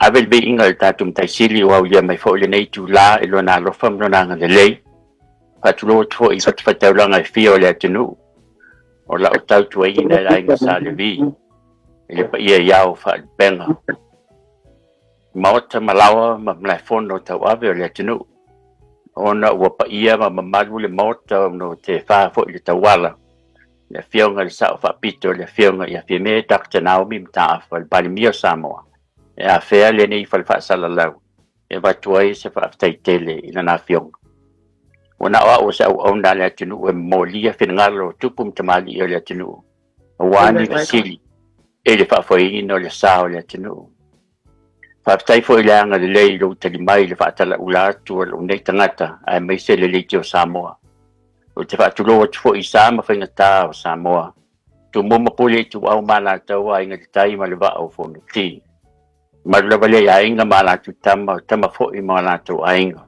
Avel be ingal tatum taisili wa ulia mai fo le nei tu la e lona lo fam lona nga le patulo to I fat langa fio le tenu o la tau tu ai na la nga sa le vi ele pa ia yao fa benga mauta malawa ma mla fono tau ave le tenu ona wa pa ia ma malu le mauta no te fa fo le tawala le fio nga le sa fa pito le fio nga ia me Dr. Naomi mta fa pa mio Samoa e a fea le nei fa sala lau e va tuai se fa taitele ina na fiong ona o sa o na le tunu e molia finngalo tupum tamali le tunu wani vasili e le fa foi no le sao le tunu fa tai foi le anga le lo te mai le fa tala ula tu lo nei tangata ai mai se le tio Samoa o te fa tu lo foi sama fa ngata o Samoa tu mo pole tu au mala tau ai ngatai ma le va o fo ti Marlavale ainga mala tu tama fo I mala tu ainga.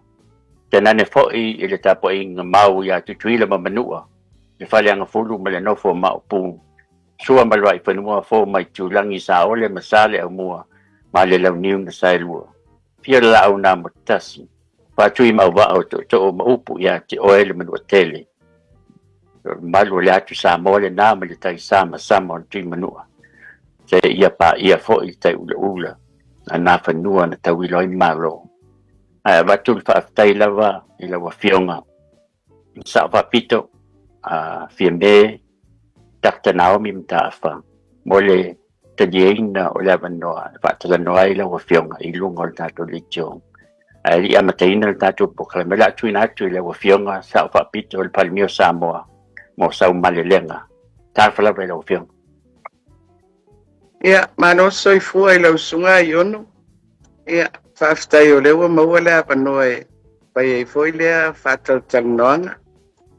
Tena ne fo I le tapo inga mau ya tu tuila mamanua. Le fale anga fulu male no fo ma pu. Sua malwai fanua fo mai tu langi sa ole masale au mua. Male lau niu na sailua. Pia la au na motasi. Pa tui mau wa au to o maupu ya te oele manua tele. Malu le atu sa mole na male tai sama sama on tui manua. Se ia pa ia fo I tai ula. Ana fanua na tawi loi malo batul fa aftai lava ila wa fionga sa va pito fiembe Dr. Naomi mtafa mole tadien o la vanoa fa tala noa ila wa fionga ilungol tato licho ali amateina tato proclamela tuina tu ila wa fionga sa va pito el palmio Samoa mo sa malelenga ta fala vela wa fionga Ia, mano soi fua I lau sunga I ono. Ia, whaftai o lewa maua lea panoa e pai e foi lea whatal tangnoanga.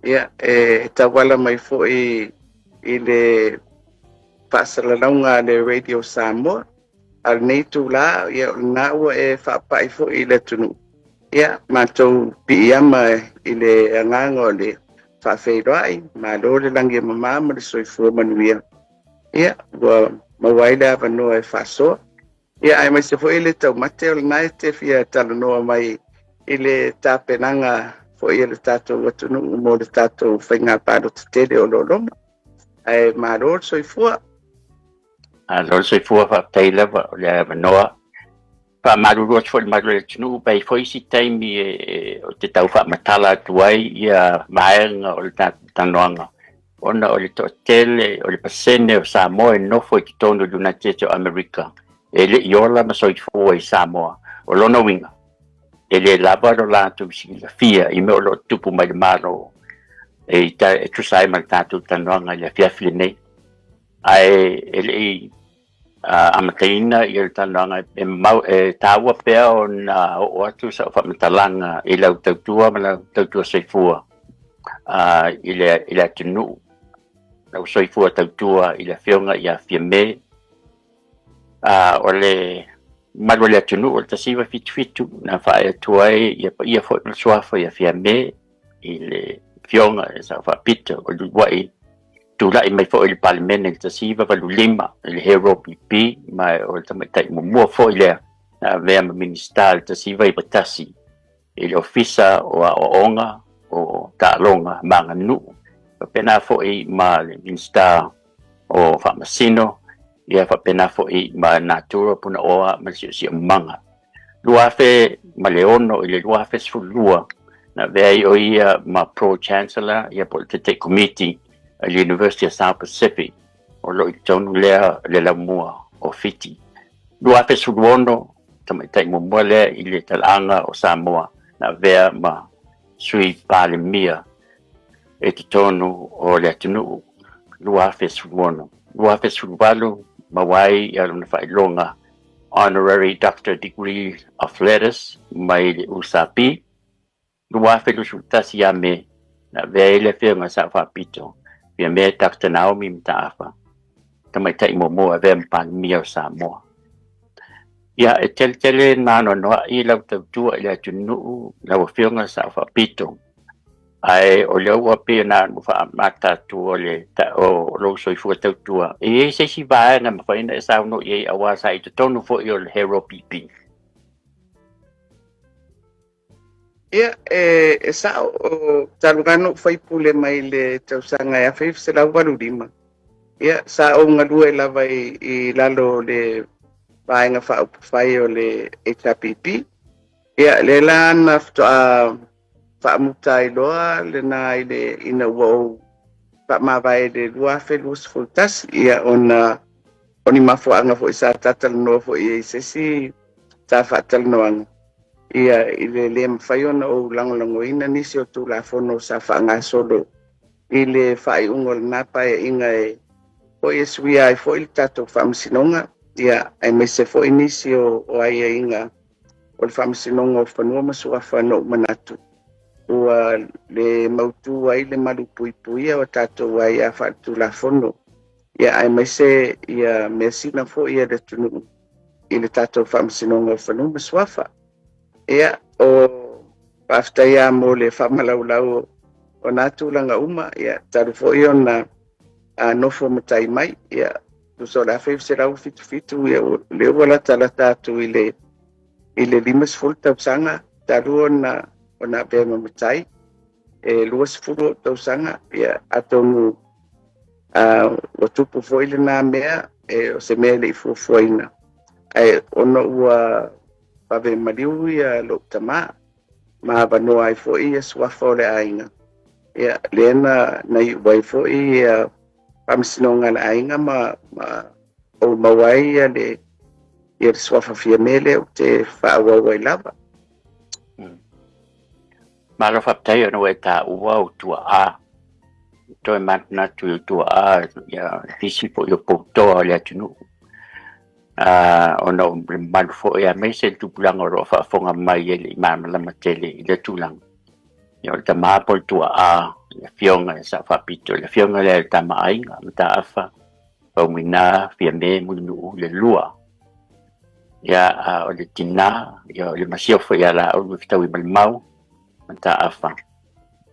Ia, e tawala mai foi I le whasalalaunga le Radio Samoa. Al nei tu la, ia na ua e whapai foi I le tunu. Ia, mātou pi ama I le anganga o le whawheiroai. Ma lo le langi mamama le soi fua manuia. Ia, ua mawaila vanoa e faso ia ai mai se foi le tau mate o nai te fia tala noa mai I le tapenanga foi le tato watunu mo le tato whainga paro te tere o loloma ai maror soifua lor soifua fa taila o le vanoa fa maruru foi maruru tunu pai foi si taimi o te tau fa matala tuai ia maenga o le tanoanga ona o le tele o le pasene o Samoa no foi ki tonu United States of America ele iola ma soifua I Samoa o lona winga ele lava o la tu fia I me o lo tupu mai le malo e tu sai mal tatu tanoanga le fia fine ai ele amateina I le tanoanga e mau e taua pea o na o atu sa fa matalanga I lau tautua ma lau tautua soifua ile tunu lau soifua tautua I le fionga ia fiame o le malu le tunu o le tasiva fitu na whae tuai ia fo na suafa ia fiame I le fionga e sa wha pita o luwai tula I mai fo I le palimene le tasiva valu lima le hero pipi mai o le tamatai mua fo I le vea ma minister le tasiva I batasi I le ofisa o onga o ta'alonga manga nu pena foi ma le minister o Famasino ia fa pena foi ma natura puna oa ma si manga luafe ma leono ile luafe sulua na vei o ia ma pro chancellor ia political committee at the University of South Pacific o lo tonu le la mua o fiti luafe suluono tamatai mo mole ile talanga o Samoa na vea ma sui palemia e te tonu o le atunu luafe suluono luafe suluvalu mawai ia luna whailonga honorary doctor degree of letters mai le usapi luafe lusultasi ame na vele whiunga sa whapito pia me Dr. Naomi mtaafa tamaitai momoa ve mpalmia o Samoa ia e tele nano noa I lau tautua I le atunu lau whiunga sa whapito ai o leo wa pe na fa mata tu o le ta o lo so fu tautua e se si va na fa ina sa no e awa sa I tonu fo I o hero pipi Ia, sa o talugano fai pule mai le tausanga ya fai se la walurima. Ia, sa o ngalua lava i lalo le vaenga fai o le HRPP. Ia, le la na whaamutai loa le na i le ina wau whaamawai le lua whelus fultas. Ia, oni mafuanga fo isa tatal noa fo i sesi ta whaatal noanga. Ia i le mawhaiona o langolangoina nisi o tū la whono sa whaanga solo i le whaiungo le napa e inga e o e sui ai fo il tato whaamsinonga ia ai me se fo inisi o ai e inga o le whaamsinonga o whanua masua whanau manatu ua le mautu ai le malu pui pui o tato ai a whaatu la whono ia ai me se ia me sina fo ia le tunu i le tato whaamsinonga o whanau masua ia o paftaia mo le whamalaulau o nā tūlanga uma ia taru fo i ona nofo matai mai ia tuso la whai se rau fitu ia le wala tala tātu i le limas full tausanga taru ona bema matai luas fulu tausanga ia atonu o tupu fo i le nā mea o se mea le i fuafuaina ono ua pave maliu ia lo tama ma vano ai fo ia swafa le ainga ia lena nei wai fo ia pamsinonga le ainga ma o mawai ia le ia swafa fia mele o te whaawa wai lava Mara whaptai ono e tā ua o tua a toi matna tu tua a ia hisi po i o poutoa le atunu ono malu fo ia me se tupulanga ro whaafonga mai e le imamala matele i le tulang. Ia o ta mapo tua a le fionga e sa whapito le fionga le ta maainga ma ta awha paumina fia me munu le lua. Ia o le tina ia o le masiofa ia la o le fitau i malimau ma ta awha.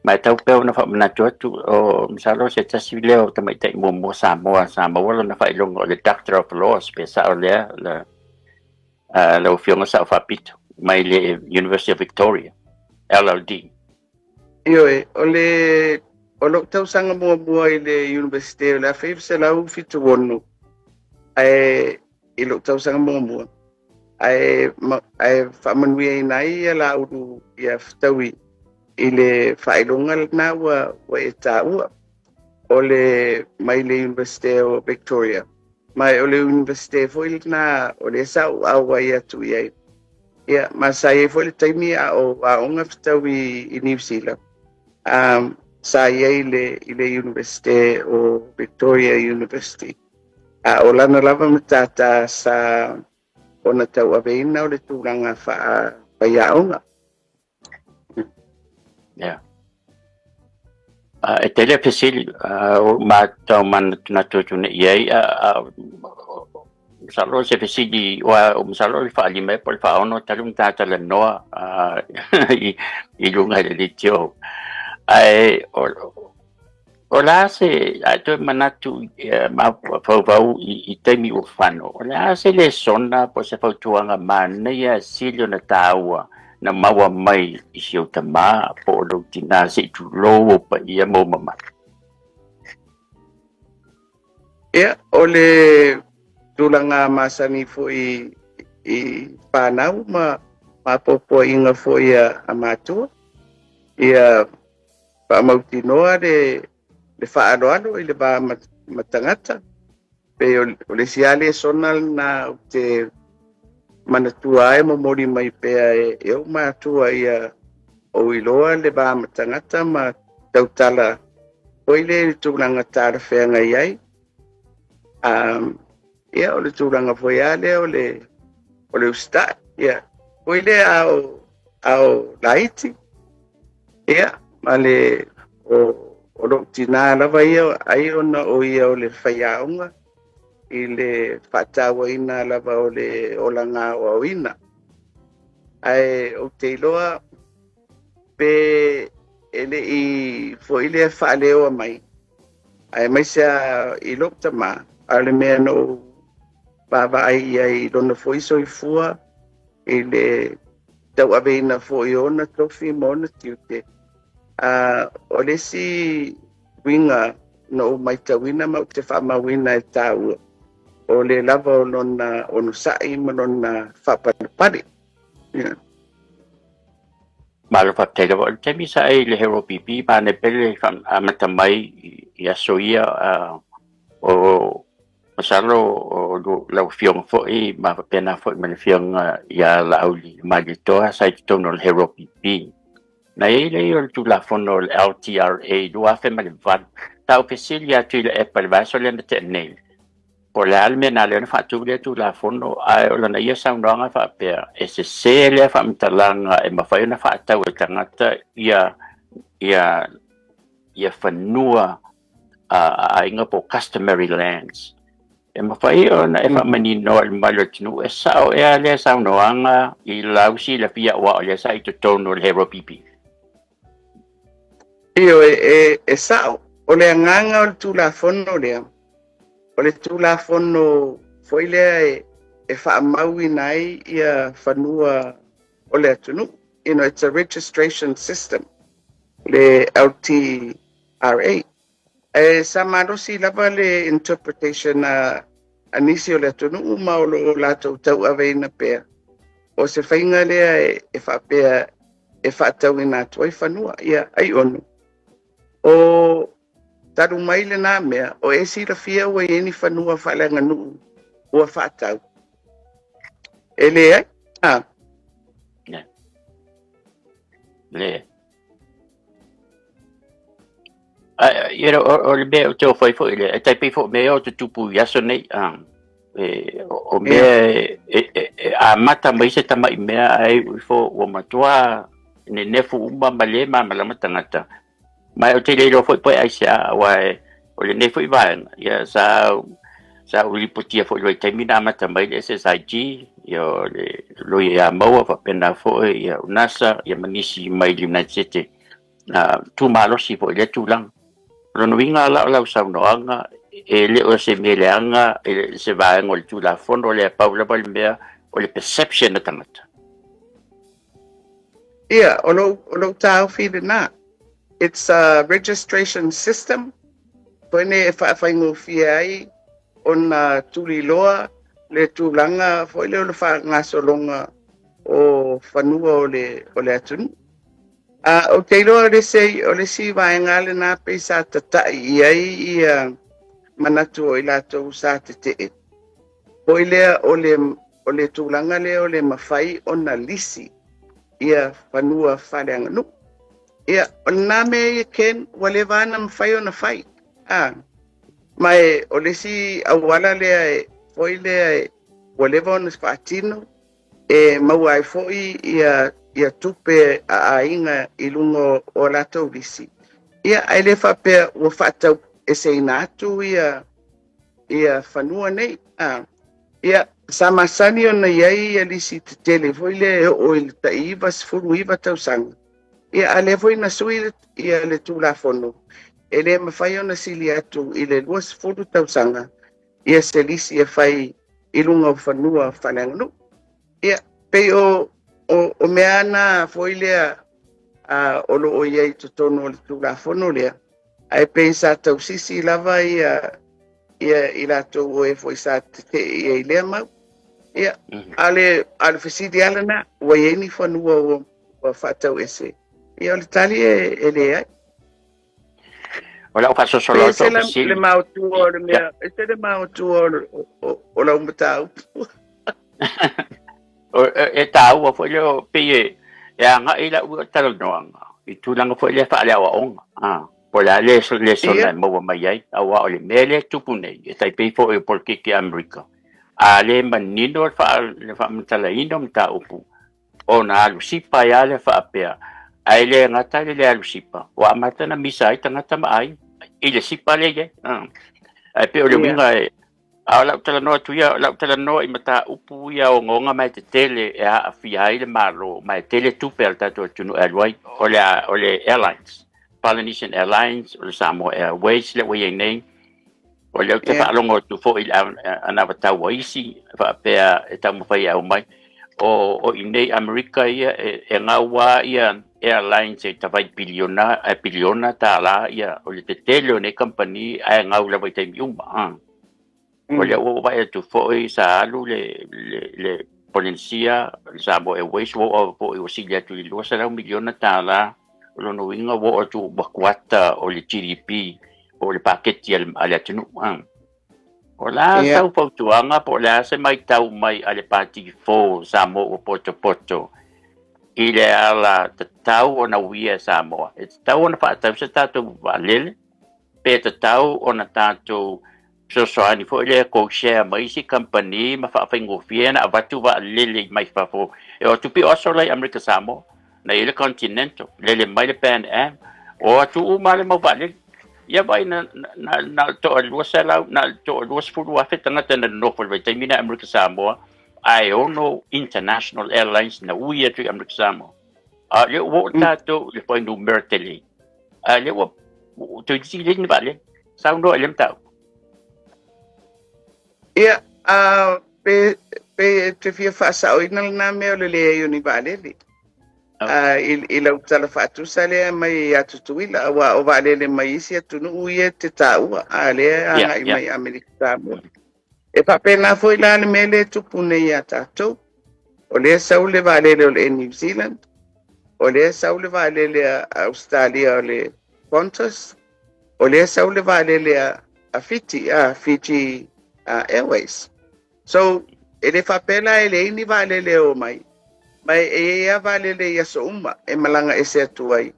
Mai tau peo na whamanatu atu o misalo se tasi leo tamai tai mo Samoa wala na whailonga o le Doctor of Laws pe sa o lea le ufionga sa o whapito mai le University of Victoria LLD. Io o lo tau sanga mua i le University o le awhai se lau fitu wonu i lo tau sanga mua ai whamanuia i nai ia la uru ia fitaui i le whailonga na wa e tāua o le mai le University o Victoria mai o le University foi na o le sau awa ia tu ia ia masai foi le taimi a onga fitau i New Zealand sa ia i le University o Victoria University o lana lava matata sa ona tau aveina o le tūranga wha onga. Yeah. E tele pesili o tau mana tunatu ne iai misalo se pesili o misalo le whaali mai po le whaono talum tata le noa i lunga le litio o la se ato manatu ma fau i temi o whano o la se le sona po se fautuanga mana ia silio na taua na maua mai i si o tama po o lau tina se tu loo pa ia mo mama. Ia, o le tulanga masani fo i whanau ma popo inga fo ia amatua. Ia whaamautinoa le whaanoano i le wha matangata. Pe o le siale sonal na te manatua e mo mori mai pea e o mātua ia o iloa le wā matangata ma tautala Poi le tūranga tāra whenga iai. Ia, o le tūranga whaiale o le ustat. Ia, poi le au laiti. Ia, ma le o lo tina lava ia ai ona o ia o le whaiaunga. I le whatawa ina lava o le olanga o ina. Ai o te iloa pe ele I foi le whaaleo mai. Ai mai sea I lokta ma. Ale mea no baba ai lona foi so I fua. I tau aveina fo i ona tofi mo na tiute. O le si winga no mai tawina ma te whamawina e tāua. O le lava o lona ono sai ma lona whapapari. Malo whaptega o te misa e le hero pipi pa ne pele amata mai i aso ia o masalo o lau fiong fo i ma pena fo i ma le fiong ia la auli ma le toa sai te tono le hero pipi. Na e le o tu la fono le LTRA dua fe ma le van tau pesilia tu le epa le vaso le na te nei. Po le alme na le fa tu le tu la fono ai o na ia sa ndanga fa pe e se le fa mtalanga e ma fa na fa tau e tangata ia fanua a inga po customary lands e ma fa na e fa mani no al malo tinu e sa o e le sa ndanga I lausi la pia wa le sa I to tono le hero pipi Io e sa o le nganga o tu la fono le o le tu la fono foi le e fa maui nai ia fanua o le atunu. It's a registration system, le LTRA. Sa marosi lava le interpretation anisi o le atunu ma o lo lato tau aveina pea. O se whainga lea e fa pea e fa tau ina toi fanua ia ai onu. O taru mai le nā mea, o e si la fia ua i eni whanua whalenga nuu ua whatau. E le ai? Le. Ia o le mea o te o whai fo ile, e tai pei fo mea o te tupu yaso nei, o mea a mata mai se tamai mea ai fo o matua ne nefu uma malema malama tangata. Mai o te leilo foi poi aisia wai o le nefu iwaen ia sa uliputia foi loi taimina mata mai le SSIG ia le loi a maua fa pena foi ia unasa ia manisi mai le United States tu malosi foi le tulang lono winga la saunoanga e le o se meleanga e se vaen o le tula fondo le paula balmea o le perception na tangata Ia, o lo tau whire nā. It's a registration system. Pone e whaingo fia ai o na tuli loa le tūlanga foi le o le whaangasolonga o whanua o le atunu. O te iloa o le si vaenga le nā pe sa tatai I ai I manatu o I lātou sa te te. Poi lea o le tūlanga le o le mawhai o na lisi ia whanua whareanga nu. Ia, o nā mea I ken wale vana mawhai o na whai. Mai o le si awala lea foi lea wale vana whaatino mau ai foi ia tupe a inga I lungo o latou lisi. Ia ai le whapea ua whatau se inatu ia whanua nei. Ia samasani o na iai ia lisi te tele foi le o il taiva sfuru iva tausanga. Ia ale foi na sui ia le tula fono. Le mawhai o na sili atu I le lua sfuru tausanga. Ia se lisi ia whai I lunga o whanua whananganu. Ia pei o mea na foi lea o lo o iai totono le tula fono lea. Ai pei sa tausisi lava ia I latou o foi sa te ia I lea mau. Ia ale fesidi alana ua ieni whanua o whatau ese. Ia o le tali e le ai. o lau fasosoloto Se pesili le mautu o le mea, se le mautu o lau matau. e tau foi le pe e anga ila u talo noanga I tulanga foi le fa le wa onga po la le sona mo mai ai awa o le mele tupu nei e tai pe fo e porque que America ale manino fa mtala ino mta upu ona lusipa ya le fa apea ai le ngata le lusipa wa mata na misa ai tangata mai ile sipa le ye ai pe o le winga a la tala no tu ya la tala no I mata upu ya o ngonga mai te tele e a fia ile malo mai tele tu per tato tu no alwai o le airlines Polynesian Airlines o le Samoa Airways le wei nei o le te fa longo tu fo I ana tau isi fa pe e tamu fai au mai o inei Amerika ia e ngawa ia airlines e tawai biliona tala ia o le tetele o ne company ai ngau la vai taimi uma o le o vai tu foi sa alu le Polencia sa mo e wais o o silia tu lo sa miliona tala lo no winga wo tu bakwata o le GDP o le paketi ala tunu o la tau pautuanga po la se mai tau mai ale pati fo sa mo o poto i le ala te tau o na wia sa moa e te tau o na whaatau se tātou walele pe te tau o na tātou so ani fo le ko share mai si company ma fa faingo fiena avatu wa lele mai fa fo e o tupi Australia America Samoa na ile continental lele mai le Pan Am o tu u male mo vale ia vai na to lo sela na to lo sfulu a feta na tena no fo vai termina America Samoa ai ono international airlines na uia tu America Samoa a le wo tato le foi no merteli a le wo tu si le ni vale sa no ele tau. Ia, pe te fia whaasao ina na mea le lea ni valele. I lau tala whaatusa lea mai atutuila, awa o valele mai isi atunu uie te taua, a lea anga i mai Amerika Samoa. E papena foi la le mele tupune i a tatou, o lea sau le valele o le New Zealand, o lea sau le valele a Australia o le Qantas, o lea sau le valele a Fiji Airways. So, ele whapela ele ini valele o mai e ia valele ia so uma e malanga e se atuai.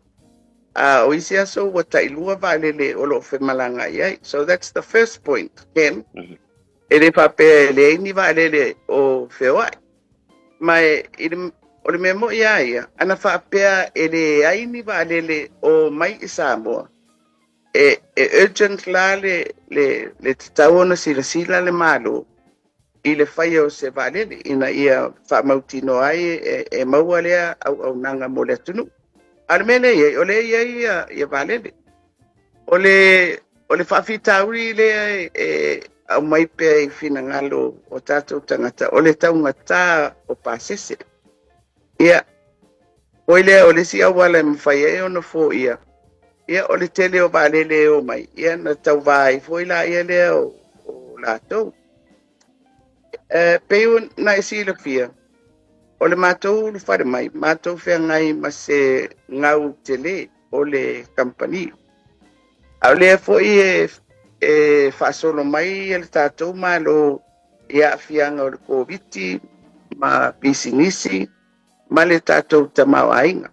O isi aso wa tailua valele o lo fe malanga iai. So that's the first point, Ken. Ele whapela ele ini valele o whewai. Mai, o le memo ia, ana whapela ele aini valele o mai i Samoa. E urgent la le tataona sila le malo i le whai o se valele ina ia whamautino ai e maua lea au nanga mo le tunu. Ar mene ia, o le ia valele. O le whawhitauri lea au mai pia i whina ngalo o tātou tangata. O le taunga tā o pāsese. Ia, o le si awala mwhai e ono fo ia. Ia o le tele o valele o mai. Ia na tau vai foi la ia lea o lātou. Peu na sila fia. O le mātou lu whare mai. Mātou whea ngai ma se ngau tele o le company. Au lea foi e whasolo mai le tātou malo ia whianga o le COVID ma pisinisi ma le tātou tamau ainga.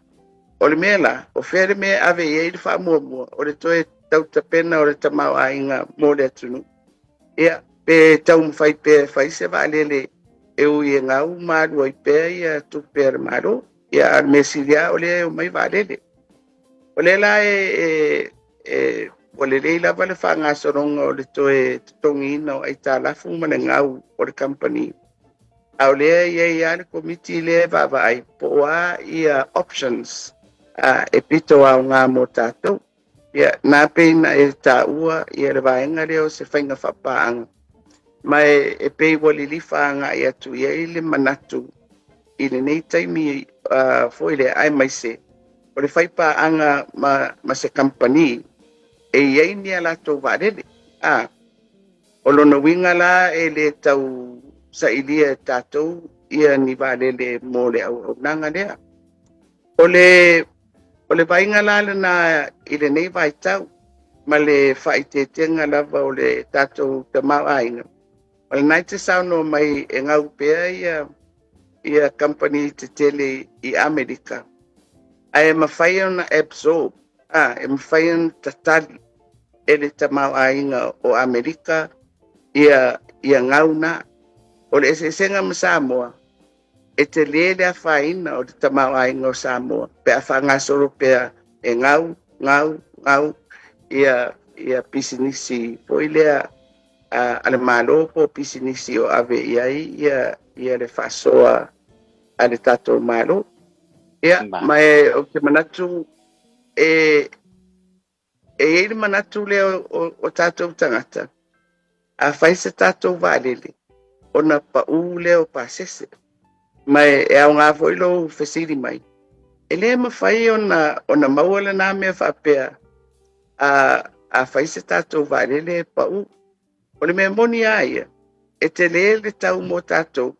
O le mea la, o where mea ave i le wha mua, o le toe tau tapena o le tamau ainga mo le atunu. Ia, pe tau mwhai pe whai se valele e ui e ngau maru ai pe ia tupe ar maru. Ia ar mesilia o le o mai valele. O le la o le leila vale wha ngā soronga o le toe tongina o ai tā lafu ma le ngau o le company. Au lea ia le komiti lea vava ai poa ia options. E pito au ngā mō tātou. Ia, nā peina e tā ua, ia le vaenga leo se whainga whapaanga. Mai e pei wali liwhaanga i atu ia i le manatu. I le nei taimi foi le ai mai se. O le whaipaanga ma se company. E iei ni ala tō vārele. O lono winga la e le tau sa ilia tātou ia ni vārele mō le au nanga lea. O le vainga lale na i le nei vai tau, ma le whaitetenga lava o le tātou tamau ainga. O le nai te sauno mai e ngau pēa ia company te tele i Amerika. Ai e mawhai ona absorb, e mawhai ona tatali e le tamau ainga o Amerika ia ngau na. O le esenga ma Samoa. E te lele a whaina o te tamau ainga o Samoa. Pe a whangasoro pea e ngau, ia pisinisi. Po ilea ale malo po pisinisi o ave iai, ia le whasoa a le tato malo. Ia, mai o te manatu, e le manatu leo o tato tangata. A whaisa tato valele. O na pa u leo pa sese. mai e au ngā foi lo fesiri mai. E le mawhai ona mauala nā mea whapea a whai se tātou vārele pau. O le mea moni aia, e te le tau mo tātou,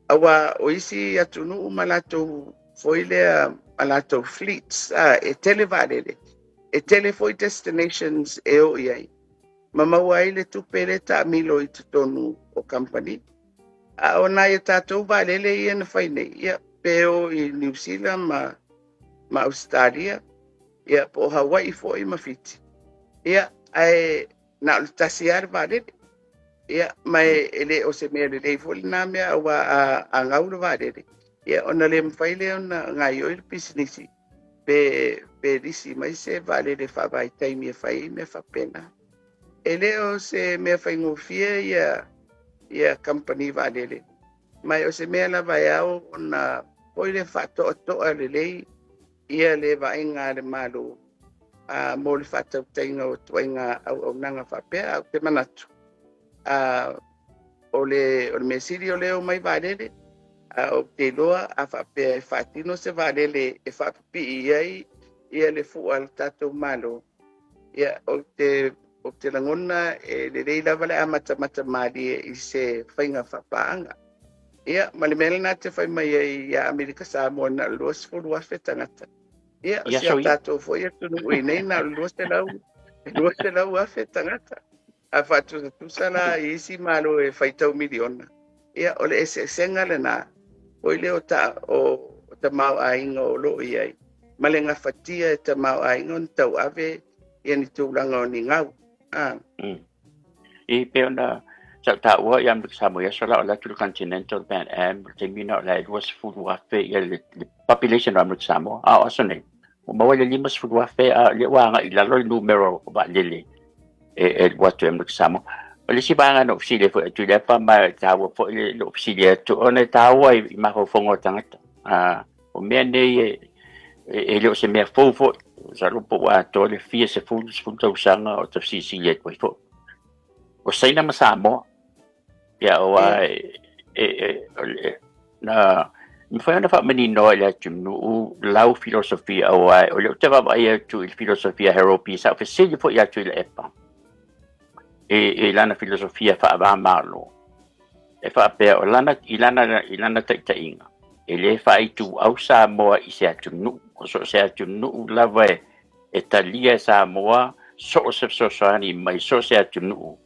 awa o isi atunu ma lātou foi lea ma lātou fleets, e tele vārele, e tele foi destinations e o iai. Ma maua ai le tupe le ta milo i tutonu o company. A o nai e tātou vārele ia na whai nei, ia peo i New Zealand ma Australia, ia po Hawaii foi ma fiti. Ia ai na o tasi ar vārele. Ia mai ele o se mea le fo na mea wa a ngauru vārele. Ia ona le mwhai le ona ngai oil business pe risi mai se vārele whawai taimi e whai me whapena. Ele o se mea whai ngofia ia company vārele. Mai o se mea la vai au ona poi le whato toa le lei ia le vaenga le malo mo le whatau tainga o tuainga au nanga whapea au te manatu. O le mesiri o leo mai vārele o te loa a whapea e whatino se vārele e whapipi iai ia le fua le tātou malo. Ia o te langona e le rei lava le amata mali i se whainga whapaanga. Ia, ma le mele nā te whai mai i a Amerika Samoa na luas fulu afe tangata. Ia, o si a tātou fo ia tunu ui nei na luas te lau afe tangata. A whatu sa tusala i isi malo e whaitau miliona. Ia, o le ese senga le nā, o i leo ta mau a inga o lo i ai. Ma le ngā whatia e ta mau a inga on tau ave i ani tūlanga o ni ngau. I peona sa ta ua ia mo sa mo ia sala la tu continental band te mina la was food wa fe ia le population of Samo a osone o mo le limas food wa fe a le wa nga ila lo numero ba le e what to Samo o le sibanga no si le fo tu le pa ma ta wo fo le lo si le tu ona ta wa I ma ho fongo tangata o me ne e le se me fo sa lo po wa to le fie se fu to sanga o to si le ko fo o sai na Samo ya o na mi foi una menino la tu lau filosofia o le te va ia tu filosofia heropi sa fe se fo ia tu le epa e lana filosofia fa va malo e fa pe o lana ilana te inga e le fa I tu au sa mo I se tu nu so se tu nu lava e talia sa mo so ani mai so se tu nu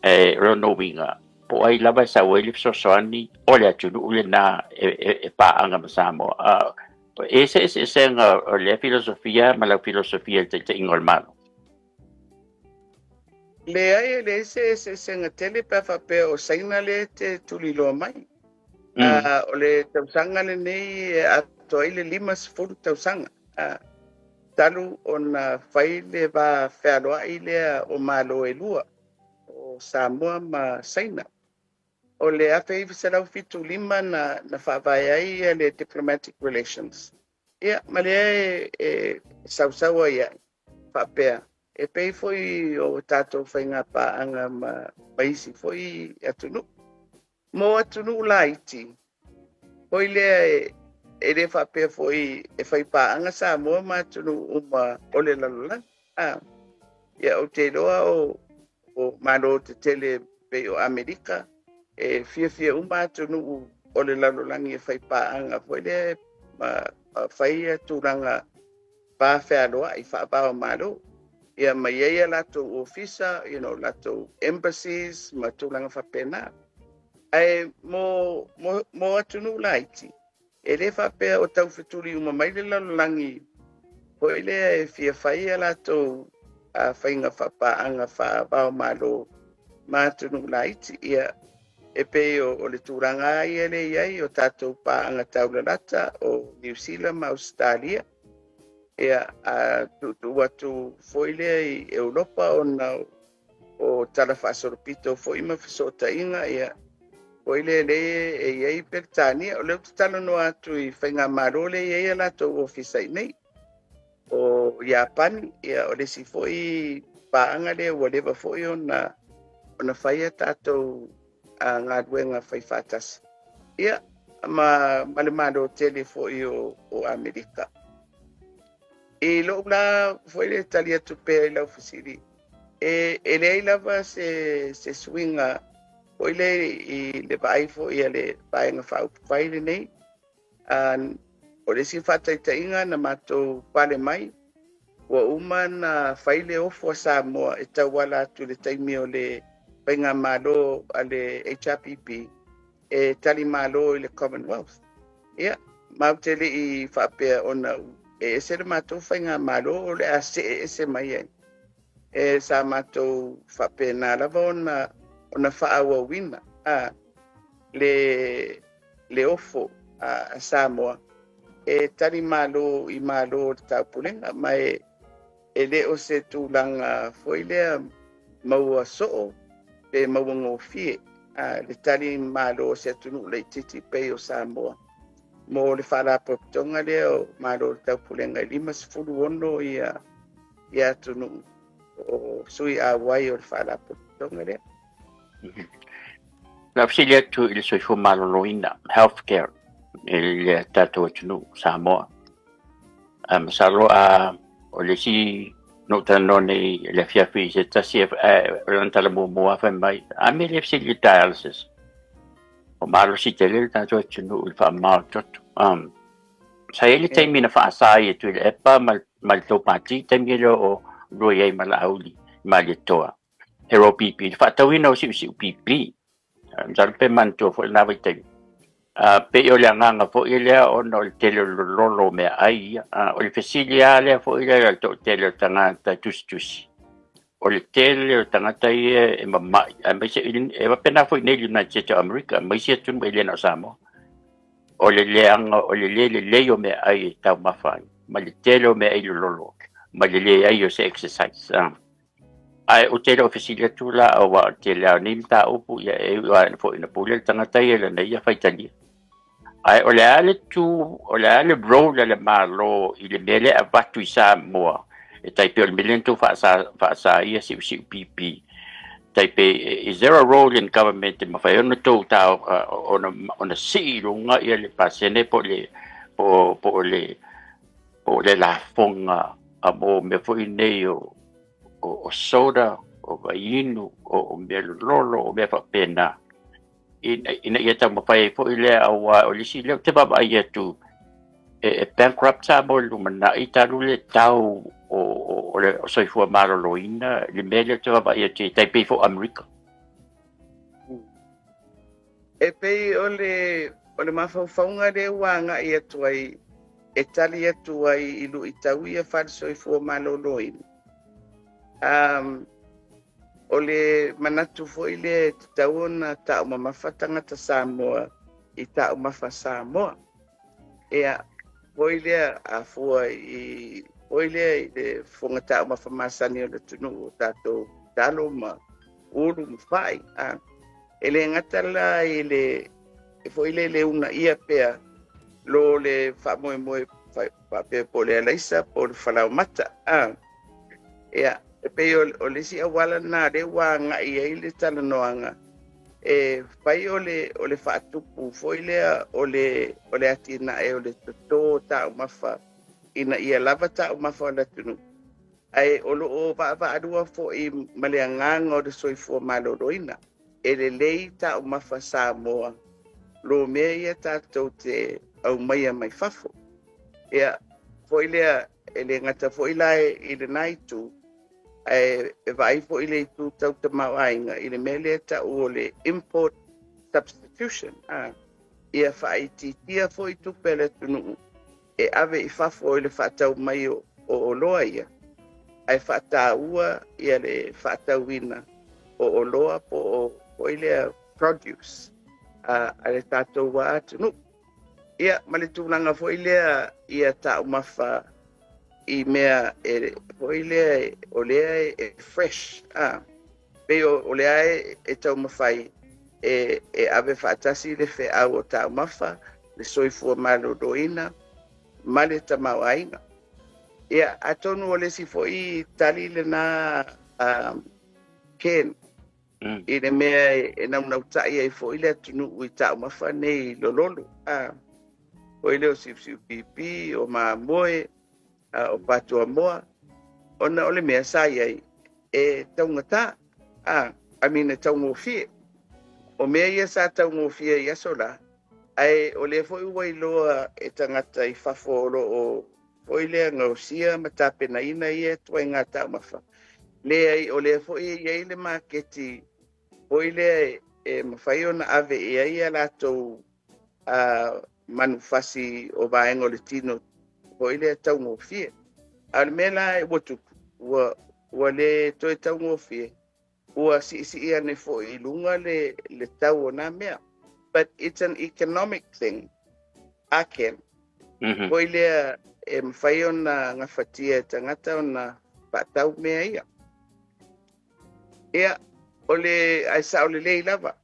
e rono winga po ai lava sa wele so ani o le tu le na e pa anga Samo ese nga le filosofia ma la filosofia te ingol malo le ai le ese nga tele pa fa pe o saina le te tulilo mai o le tausanga le nei a to ile limas fulu tausanga talu ona faile va fero ile o malo e lua o Samoa ma saina o le afe I se lau fitu lima na whawai ai le diplomatic relations. Ia, ma le e sausaua ia, whapea. E pei foi o tātou whainga pāanga ma isi foi atunu. Mo atunu la iti. Foi le e le whapea foi e whai pāanga Samoa ma atunu uma o le lalula. Ia, o te roa o maro te tele pei o Amerika. E fia uma tunu o le lalolangi e whai pāanga foi le whai tūranga pāwhearoa I whaapao maro. Ia mai eia lato ofisa, lato embassies, ma tūranga whapena. Ai mo atunu laiti. E le whapea o tau wheturi uma mai le lalolangi. Foi le e fia whai lato whainga whapaanga whaapao maro ma atunu laiti. Ia e pe o le tūranga ia le iai o tātou pāanga taularata o New Zealand ma Australia. Ia tu watu foi le I Europa o tala whasoropito foi ma whasotainga ia foi le e iai Britania o leo tala no atu I whainga marole ia latou ofisa nei o Japan ia o le si foi pāanga le whatever foi ona whaia tātou ngā ruenga whai whātas. Ia, ma le malo tele fo'i o Amerika. E lo la foi le talia tu pe la ofisiri. E le lava se swinga foi le vai fo'i le vai nga fa fai le nei. O le si fata i tainga na matou pale mai. Wa uma na faile ofo Samoa e tauala atu le taimi o le painga malo a le HRPP e tali malo i le Commonwealth. Ia, mautele i whapea ona e se le matou whainga malo o le a se mai ai. E sa matou whapea nā lava ona whaaua wina le ofo a Samoa. E tali malo i malo le taupulenga mai e le o se tūlanga foi lea maua so'o pe maua ngofie le tali malo o se tunu le titi pei o Samoa mo le whalapotonga lea o malo le taupulenga 5 ia tunu o sui a wai o le whalapotonga lea. La fsilia tu il soi fu malo loina healthcare il tato tunu Samoa. Salo o le si no tanone le fiafi se tasi rentala mo fa mai a me le fsilia dialysis o malo si tele tato tunu il fa mal tot sa ele termina fa sai tu le epa mal topati termina o roye mal auli mal toa hero pp fa tawino si pp zarpe manto fo na vite pe o le nganga fo ile o no tele lolo me ai o le fesilia le fo ile to tele tanga tus o le tele tanga tai e ma me se e va pena fo nei United States of America me se tun ile na samo o le anga o le o me ai ta ma fa ma le tele me ai lolo ma le ai o se exercise ai o tele ofisilia tula o wa tele ni ta o pu ya e wa fo ina pu le tanga tai le nei fa itali ai o le ale bro le malo i le mele a batu sa mo e tai pe o milento fa sa ia si pp tai pe is there a role in government ma fa no to ta on a si lunga ia le pasene po le la fonga a mo me foi nei o soda o vainu o melolo o me fa pena ina ia tama pai fo ile o le si le te baba ia tu bankrupt sa mo lumana i talu le tau o le soi fu malo loina le mele te baba ia te tai pe fo America e pei o le mafaufaunga le wanga ia tuai e tali ia tuai ilu i tau ia fal soi fu malo loina o le manatu foi le tauna ta uma mafatanga ta Samoa i ta uma fa Samoa ea foi le a foi foi le fonga ta uma fa masani o le tunu tato talo ma ulu mfai ele ngatala ele foi le una ia pea lo le fa mo fa pe pole laisa por falau mata ea e pe o le si awala na de wanga i le tala noanga e pai o le fatupu foi le o le atina e o le to ta mafa ina ia lava ta mafa la tunu ai o lo o va adua fo i maleanga o de soi fo malo roina e le lei ta mafa Samoa lo me ia ta to te au mai mai fafo ia foi le ele ngata foi la i le naitu e vai fo ile tu tau te mawainga i le mele ta o le import substitution ia fai tia fo i tu pele tunu e ave i fafo ile fatau mai o loa ia ai fata ua ia le fata wina o loa po ile produce a le tatou wa tunu ia male tūlanga fo ile ia ta umafa i mea oile olea fresh pe olea e tau mawhai e ave whaatasi le whe au o tau mawha le soifua malo doina male ta mauainga ia atonu o le si fo i tali le na Ken I le mea e naunau tai ai fo i le atunu i tau mafa nei lololo. O i leo siu pipi o maamoe o patua moa. Ona o le mea sai ai e taungata. Amina taungofie. O mea ia sa taungofie ia sola. Ai o le fo i wailoa e tangata i fafolo o fo i lea ngausia matapena ina ia tua inga tau mafa. Le ai o le fo i le maketi o i lea e mawhai ona ave e ai la tau manufasi o vaenga le tino o i lea taungofie. Al mela e watuku ua le toi taungofie. Ua si ia ne fo i lunga le tau o nā mea. But it's an economic thing. Aken. Ko i lea e mwhai o na ngawhatia tangata o na patau mea ia. Ia, o le aisa o le lei lava.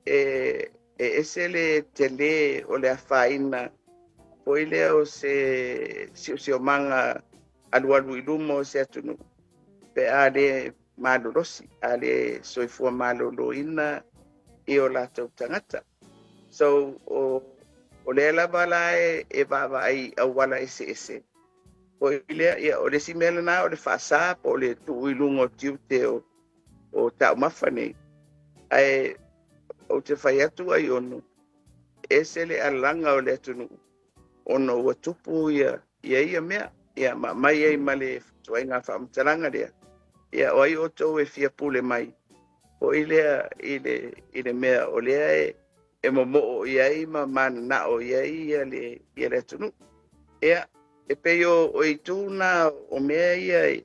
Ese le te le o le awhaina. Ko i lea o se o manga alualu ilumo o se atunu. Pe a le malolosi. A le soifua maloloina i o lātou tangata. So, o le lava la e vava ai au wala ese. O ilea, ia, o le simela na o le whaasa, po le tuuilunga o tiute o tau mawhane. Ai, o te whai atu ai onu, ese le alanga o le atunu, ono ua tupu ia mea, ia, mai ai ma le tuai ngā whaamtaranga lea. Ia, o ai o tau e fia pule mai. O ilea, ile mea, o lea e momo iai ma mana o iai ia le tunu. Ea, e peo o i tūna o mea ia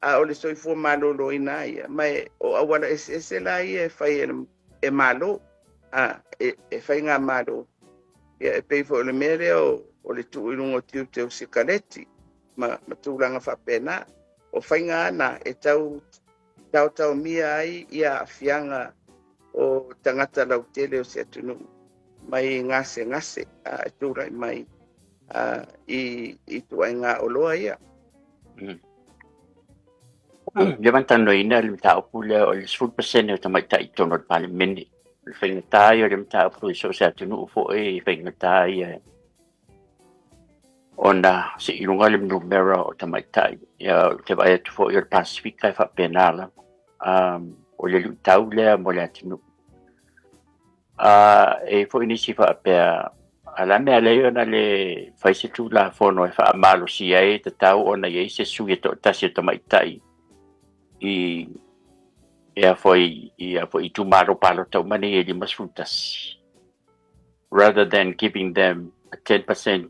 a o le soifua malolo ina ia. Mai o awala ese la ia e whai e malo. E whai ngā malo. Ia e peo o le mea lea o le tuuilungo tiu te o sikaleti. Ma tūlanga whapena. O whai ngā ana e tau mia ai ia awhianga o tangata lautele o se atunu mai ngase e tūrai mai i tuai ngā oloa ia. Ia mantano ina le mta opule o le 10% o tamaita i tono le palimene. Le whaingatai o le mta opule so se atunu ufo e whaingatai ona se ilunga le numera o tamaitai. Ia te vai atu fo i o le Pasifika e whapenala. O le lutau lea mo le atunu. E fo inisi whapea ala mea leo na le whaisetu la fono e wha amalo si ai te tau ona i se sui e to tasi o tamaitai. Ia foi tu maro palo tau mani e limas frutas. Rather than giving them a 10%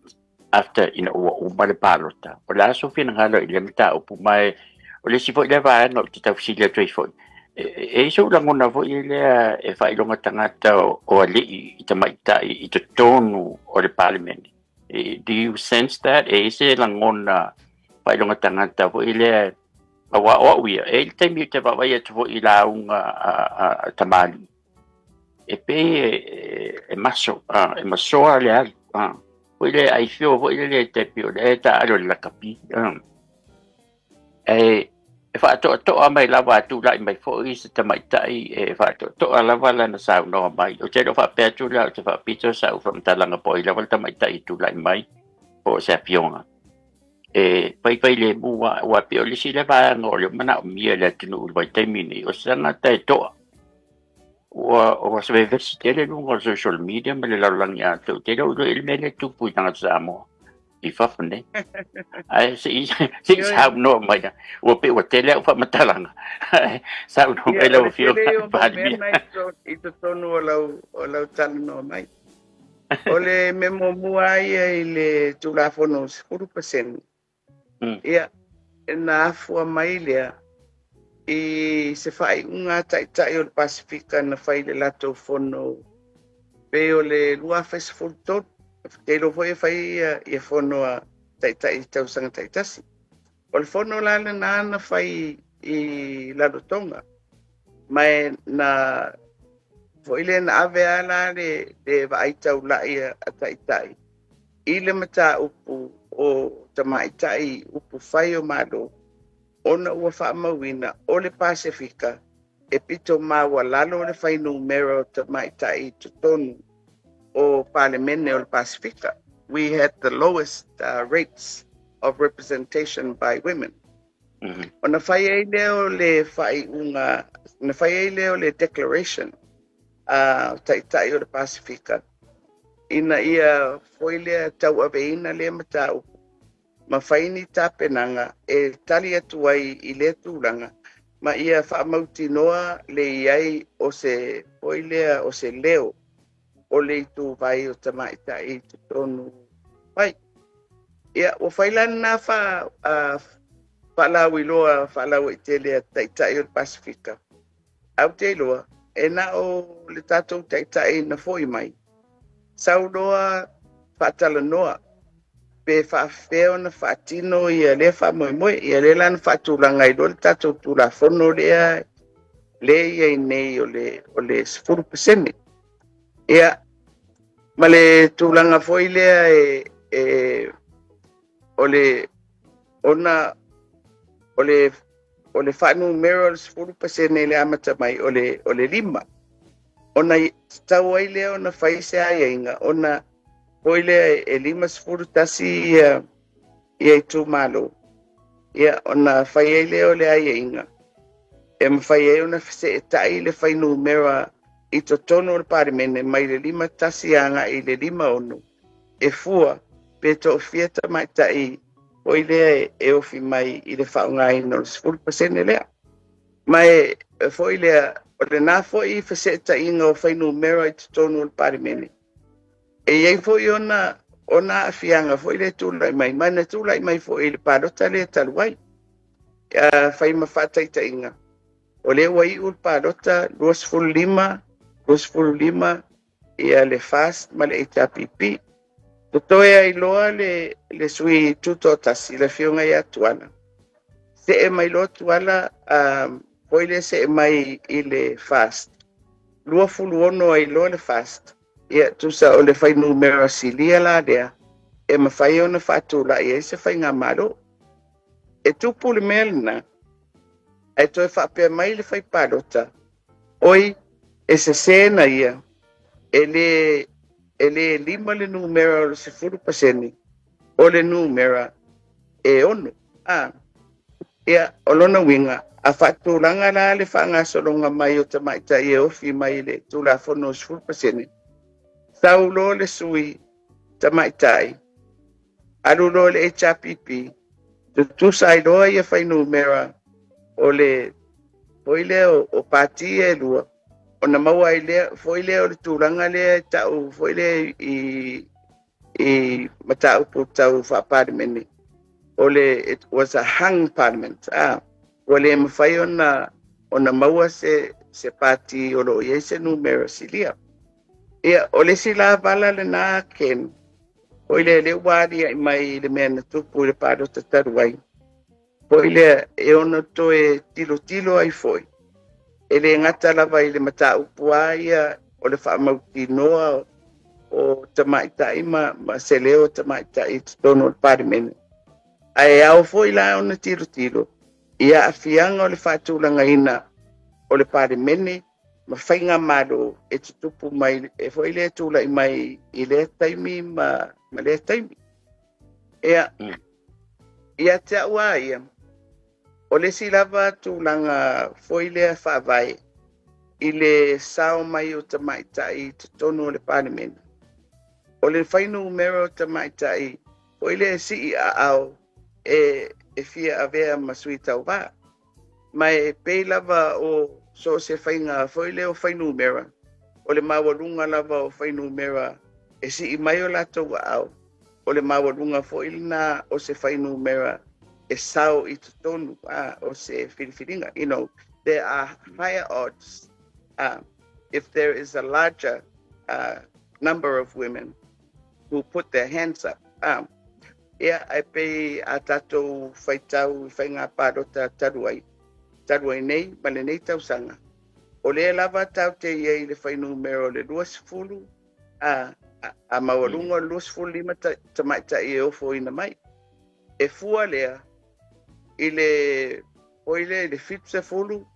after umale palo ta. O la so fina ngalo i le mita o pumai o le si fo i le vaa no te tau silia tui foi. E so la ngona fo i le e whailonga tangata o ali i tamaitai i te tonu o le parliament. Do you sense that? E se la ngona whailonga tangata fo i le awa o uia. E il taimi te wawai atu fo i la unga tamali. E pe e maso a le ali. Fo i le ai fio fo i le te pio le ta alo la kapi. E whaatoa mai lawa atu lai mai fo i se tamaitai e whaatoa lawa lana sau noa mai. O te ro whapea tu la o te whapito sau whamtalanga po i lawa tamaitai tu lai mai po se apionga. E pai le mua ua pio le si le vanga o le mana o mia le atinu ulu mai taimini o sanga tai toa. Ua se vevesi te le lunga o social media ma le laulangi atu. Te ro ulu ilmele tupu i tanga Samoa. I whawhane. Ai, si sao no mai na. Ua pe ua tele au whamatalanga. Sao no mai lau fio. I te tonu o lau tanu no mai. O le memo mua ia i le tulafono 10%. Ia, na afua mai lea. I se whai unga tai o le Pasifika na whai le lato fono. Pe o le lua festival tot. Te lo foi fai e fono a tai tausanga taitasi. O le fono la na fai i Rarotonga. Mai na foi le na ave ala le vai tau lai a taitai. I le mata upu o tamaitai upu fai o malo. Ona ua wha mawina o le Pasifika e pito maua lalo le fai numero te maitai te tonu o Parliament o Pacifica. We had the lowest rates of representation by women. O na fai ai leo le fai unga, na fai ai leo le declaration tai o le Pacifica. Ina ia foi lea tau aveina le matau. Ma faini tapenanga e tali atu ai I le tūlanga. Ma ia whaamauti noa le iai o se poilea o se leo o le itu vai o tamaita I te tonu vai. Ia o whailan na whalau iloa whalau I te lea taitai o Pasifika. Au te iloa e na o le tatou taitai na foi mai. Sau loa whaatala noa. Pe whaafeo na whaatino ia le whaamoemoe, ia le lan whaatulanga I lo le tatou tula whono lea le ia I nei o le 10%. Ia, ma le tūlanga foi lea o le whaanu mero le 10% le amata mai o le 5. Ona tau ai lea ona whaise ai inga, ona foi lea e 5 tasi ia I tū malo. Ia, ona whai ai lea o le ai inga. E mawhai ai ona se e tai le whainu mera I to tono le Parliament mai le 5 tasi anga I le 5 ono. E fua, pe to fieta mai tai, foi lea e ofi mai I le whaungai no le 10% lea. Mai foi lea, o le nā foi whase tai inga o whainu mera I to tono le Parliament. E iei foi ona afianga foi le tūlai mai, mana tūlai mai foi le pārota le taluai. Whai mawhataita inga. O le wai ul pārota 2.5 ia le fast ma le HRPP. Totoe ai loa le sui tuto tasi le fionga ia tuana. Se e mai loa tuana foi le se e mai I le fast. 2.1 ai loa le fast. Ia tusa o le whai numero silia la dea. E mawhai ona whaatula ia se whai ngā maro. E tupu le melna. Ai toi whaapea mai le whai pārota. Oi, e se sena ia. E le 5 le numero le 10%. O le numero e ono. Ia, o lona winga. A whaatulanga la le whaanga solonga mai o tamaita I ofi mai le tula whono 10%. Sau lo le sui tamaitai. Alu lo le HRPP. Tutusa I loa ia whai numera o le foile o pati e lua. O na maua I lea, foile o le tūranga lea tau, foile I matau po tau wha parliament. It was a hung parliament. O le mawhai o na maua se pati o lo ia se numera silia. Ia, o le sila vala le nā ken, o le wāri ai mai le mea na tupu le pārota taruai. O le e ono to e tilo ai foi. E le ngata lava I le mata upua ia o le whaamauti noa o tamaitai ma se leo tamaitai tono le Parliament. Ai au foi la ona tilo. Ia afianga o le whaatulanga ina o le Parliament ma whainga maro e tutupu mai e foi le tula I mai I le taimi ma le taimi. Ia te aua ia. O le silava tūlanga foi lea whaavai I le sao mai o tamaitai te tono o le Parliament. O le whainu mero o tamaitai, foi le si a au e fia avea masui tau wā. Mai pei lava o so se whainga foi le o whainu mera. O le mawalunga lava o whainu mera e si I mai o lato wa au. O le mawalunga foi na o se whainu mera. E sao I te tonu o se whiriwhiringa. You know, there are higher odds if there is a larger number of women who put their hands up. Ia ai pei a tātou whaitau I whainga pārota taruai. Taruai nei, male nei tausanga. O le lava tau te iei le whainu mero le 2.5 a mawalunga 2.5 tamaita I ofo ina mai. E fua lea I le oile le fitse fulu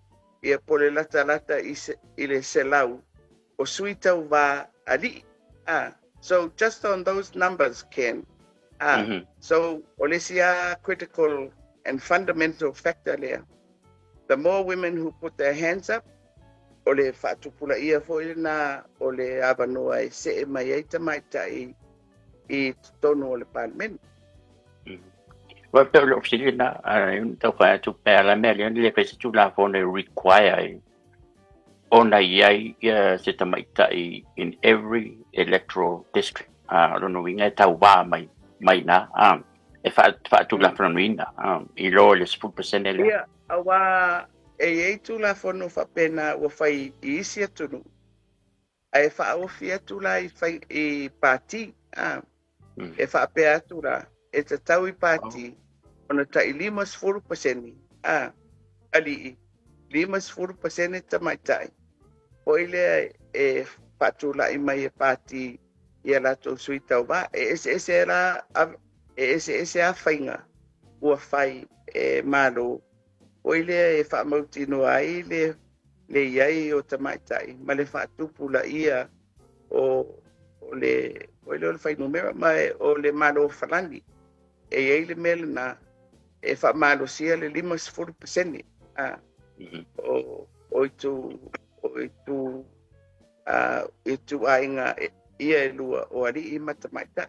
ia pole lata i le selau o sui tau wā ali. So just on those numbers, Ken, so ole sia critical and fundamental factor there. The more women who put their hands up, ole whaatupula ia foi na ole avanoa e se e mai eita mai tai I tonu o le parliament. Well, pero obviously na yung tau ka tu pera me le pese tu la fone require ona ia se tamaita in every electoral district. I don't know winga tau ba mai na e fa tu la fone I lo le 10% ele. Ia awa e tu la fone fa pena o fai isi tunu. Ai fa o fia tu la I fai I party e fa pe atura e te tau I party ona tai 5% ali 5% tamaitai o ile e patula I mai e party ia lato sui tau ba ese era ese a fainga ua fai e malo o ile e fa mautino ai le iai o tamaitai ma le fa tupula ia o le fai numera mai o le malo falani e ai le mele na e fa malo sia le 5% o itu ainga ia lua o ari I matamaita.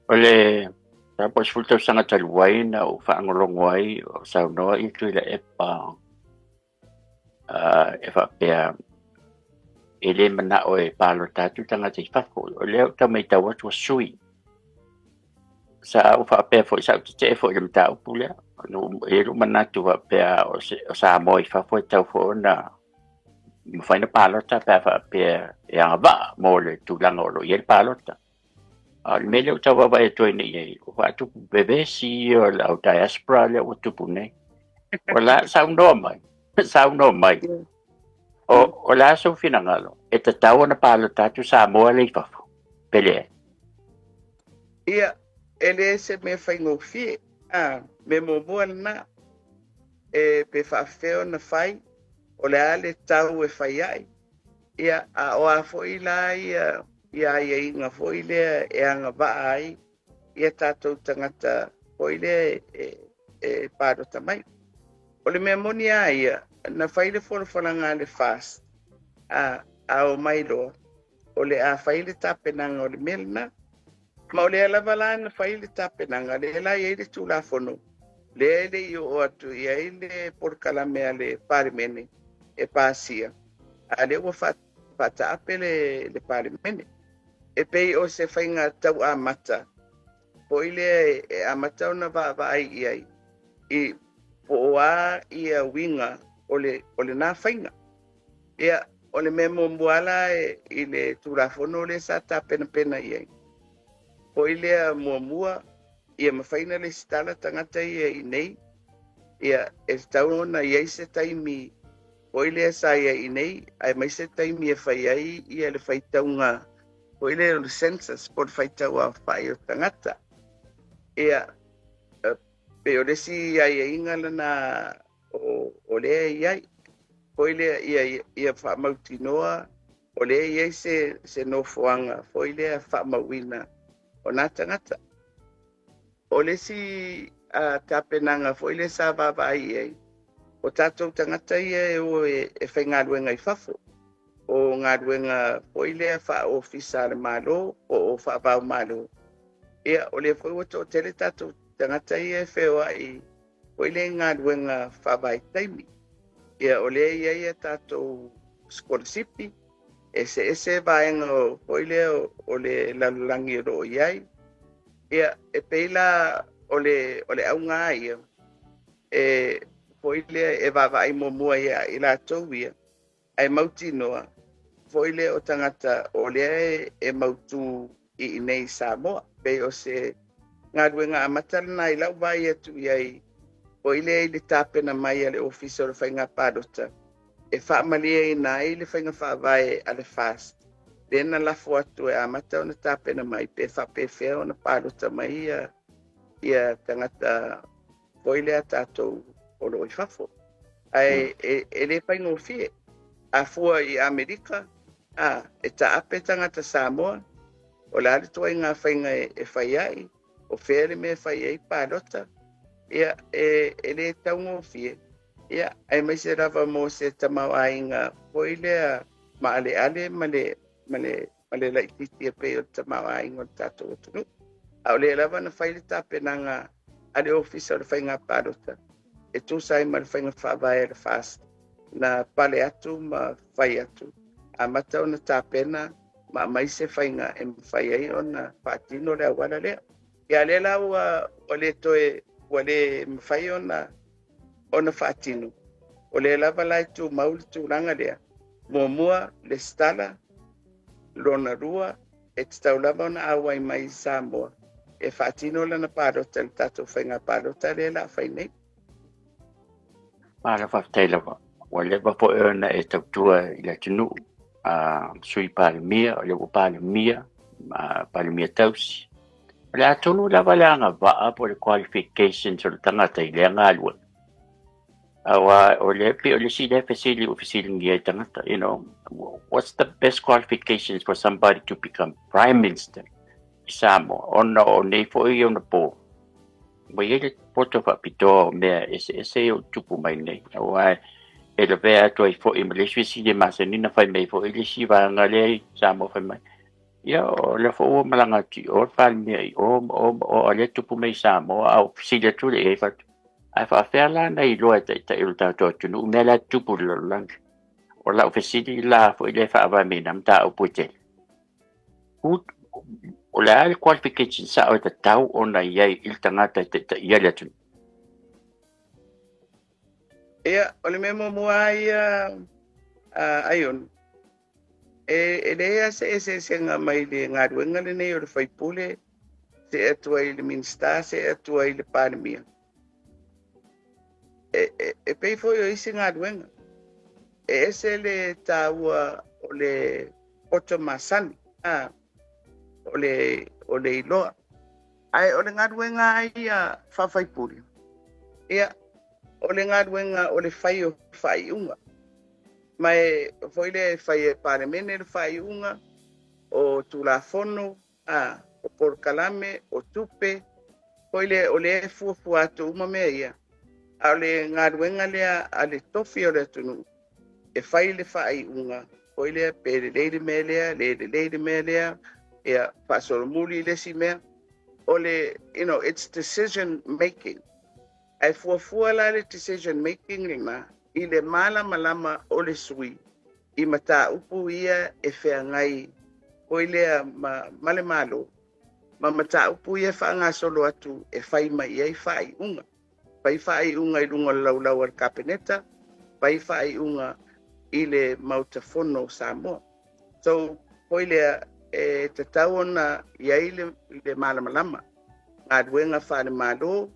Ole tapos fulto sanga taluai na o whaangolongo ai o saunoa I tui la epa e whapea e le mana o e palo tatu tanga te whako o leo tamai tawa tua sui sa o whapea fo sa te fo I mta upulea no e ru mana tu whapea o sa mo I whafo e tau fo na mawhaina palo ta whapea e anga wa mo le tūlanga o lo I el palo ta me leo tawa wa e toi nei e o whatupu bebesi o la o diaspora leo o tupu nei o la saunoa mai o la so finangalo e te tau na palo tatu sa moa le fafo pele ia ele se me faingo fie me mo na e pe fa feo na fai o le ale tau e fai ai ia o a foi la ia inga foi le e anga va ai ia tatou tangata foi le e paro tamai o le memonia ia na fai le folanga le fast o mailo o le a fai le tapenanga o le melna ma o le alavala na fai le tapenanga le la ia le tula fono le o atu ia le por kalamea le parimene e pasia ale o fata apele le parimene e pei o se fainga tau amata po ile amata ona va ai I poa ia winga ole na fainga ia ole memo mbuala I le turafono le sata pena ia po ile mua ia mafaina le stala tangata ia nei ia e tau na ia se taimi po ile sa ia nei ai mai se taimi e fai ai ia le fai taunga po ile le census por fai taua fai o tangata ia pe o lesi ai inga lana o le ia po ile ia fa mautinoa o le ia se no fuanga po ile fa mawina o na tangata o lesi tapenanga po ile sa va ai o tatou tangata ia o e whaingaruenga I fafo o ngaruenga po ile fa ofisa le malo o fa ba malo ia o le foi o tele tatou tangata ia feo ai o ile ngaruenga fa vai taimi ia o le ia tatou scholarship ese vaenga o ile o le lalangi ro iai ia e peila o le aunga ia e foile e vai mo ia I la towia ai mautinoa foile o tangata o le e mautu I nei Samoa pe o se ngaruenga amatana I lau vai atu iai foile le tapena mai ale officer fainga padota e fa malia ina I le fainga fa vai ale fast dena la foto e amata ona tapena mai pe fa pe fe ona padota mai ia tangata foile atato o lo fafo ai e le faingofie afua i Amerika e ta'ape tagata Samoa o le ale toaiga faiga e fai ai o fea le mea fai ai palota ia e le taugofie ia ai maise lava mo se tamauaiga foi lea ma ale ma le laʻitiiti e pei o le tamauaiga o le tatou atunuu a o le lava na fai le tapenaga a le ofisa o le faiga palota e tusa ai ma le faiga faavae le fast na pale atu ma fai atu a mata ona tapena ma mai se faiga e mafai ai ona faatino le auala lea ia le lau o le toe ua lē mafai ona faatino o le lava lai tumau le tulaga lea muamua le stala lona rua e tatau lava ona au ai mai Samoa e faatino lana palota le tatou faiga palota le laafai nei Ma la whaftai lawa. Wa le wapo na e tautua I le tunu sui palemia, o le wa palemia, palemia tausi. Le atonu lava le anga waa po le qualifications o le tangata I le anga alua. Awa o le pi o le si le fasili o fasili ngia I tangata, you know, what's the best qualifications for somebody to become prime minister I Samoa? Ona o nei fo I ona po. Wa ele poto fa pito mea ese o tupu mai nei. Awa e le vea to I fo I Malaysia si le masanina fai mai fo ele si va ngale Samoa fai mai. Ia o le fo o malanga ti o fai mai o le tupu mai Samoa au si le tu le e fa. Ai fa fela na I loa ta il ta to tunu me la tupu le lang. O la ofisili la fo ile fa va me nam ta o putel. O le ale qualification sa o ta tau ona iai il tangata ta ia le tunu. ia o le mea muamua ai ai ona e lea se nga mai le galuega lenei o le faipule se atu ai le minista se atu ai le palemia e pei foi o isi galuega e ese le tāua o le poto masani o le iloa ai o le galuega ai fafaipule ia o le galuega o le fai o faaiʻuga mai foi le fai e palemene le faaiʻuga o tulafono o polokalame o tupe foi le o le fuafua atu uma mea ia a o le galuega lea a le tofi o le atunuu e fai le faaiʻuga foi lea pe lelei le mea lea lelei le mea lea ia faasolomuli I lesi mea o le it's decision making ai fuafua la le decision making lena I le malamalama o le sui I mataupu ia e feagai foi lea ma le malo ma mataupu ia faagasolo atu e fai mai ai faaiʻuga fai faaiʻuga I luga o le laulau a le kapeneta fai faaiʻuga I le mautafono Samoa so foi lea e tatau ona iai le malamalama galuega faalemālō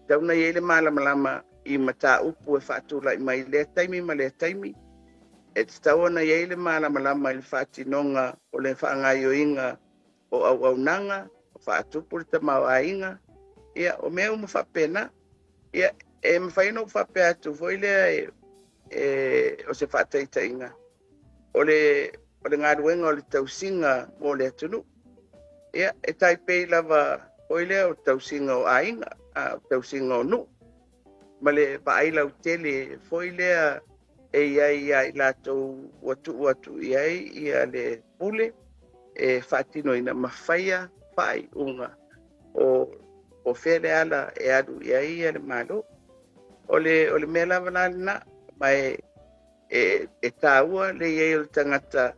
tauna iai le malamalama I mataupu e faatulaʻi mai lea taimi ma lea taimi e tatau ona iai le malamalama I le faatinoga o le faagaioiga o auaunaga o faatupu le tamauaiga ia o mea uma faapena ia e mawhaina o whapea atu foi lea o se whaataitainga o le ngaruenga o le tausinga mo le atunu ia e taipei lava foi lea o tausinga o ainga tausinga o nu ma le vaaila o tele foi lea e ia latou watu iai ia le pule e whaatino ina mawhaia whai unga o fele ala e adu iai ia le malo o le mea lava na mai e tāua le iai o le tangata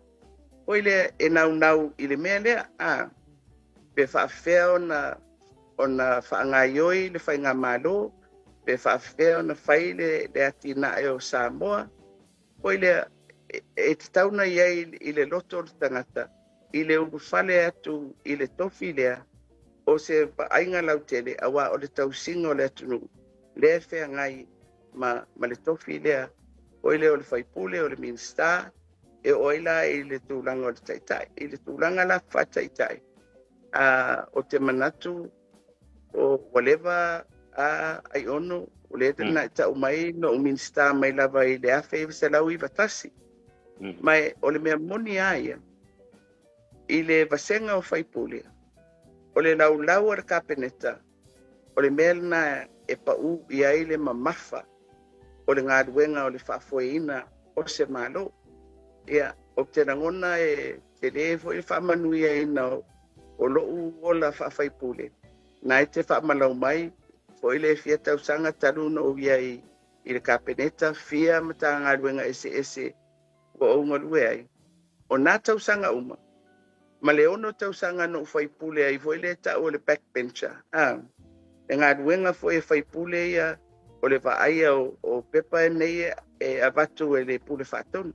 foi lea e nau I le mea lea pe whaafea ona whaangaioi le whainga malo pe whaafea ona whai le atina e o Samoa foi lea e te tauna iai I le loto o le tangata I le whale atu I le tofi lea o se ainga lautele awa o le tausinga o le atunu le whea ngai ma le tofi lea o le whaipule o le minsta e oila I le tūlanga o le taitai I le tūlanga la whataitai o te manatu o whatever ai ono o le na ta mai no minsta mai lava i le afe se lau i vatasi mai o le mea moni aia i le vasenga o faipule o le lau ar kapeneta o le mea na e pau i ai le mamafa o le ngaduenga o le whaafoeina o se malo ia o te rangona e te levo i whaamanui ai na o loo o la whaafaipule na i te whaamalau mai o ile fia tausanga talu no ia i le kapeneta fia mata ngaduenga ese o unga lue ai o nā tausanga uma ma le ono tausanga no faipule ai foi le ta o le backbencher e ngaduenga foi faipule ia o le vaai o pepa nei e avatu e le pule fatonu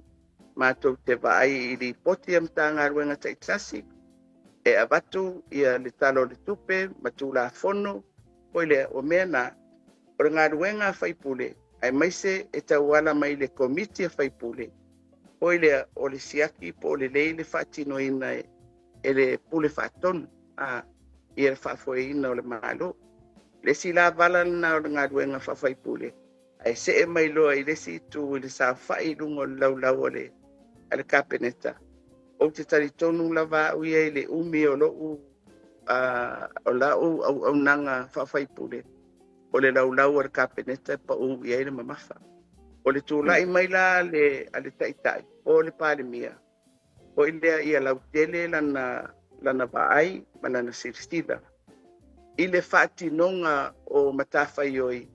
ma to te vaai i li poti am ta ngaduenga taitasi e avatu ia le talo le tupe matula fono o le o mena o ngaduenga faipule ai maise e tawala mai le komiti faipule o le siaki po le le fatino ina e le pule fatonu ia le fafoeina o le malo le sila vala na o ngaduenga faipule ai se e mai loa i le situ i le sa fai lungo lau o le kapeneta o te taritonu lava uia i le umi o lou o lau au nanga faipule o le lau ar kapeneta pa u ia i le mamafa o le tūlai mai la ale taitai o le palemia o ile ia lau tele lana vaai ma lana silstila i le whaatinonga o matawhai oi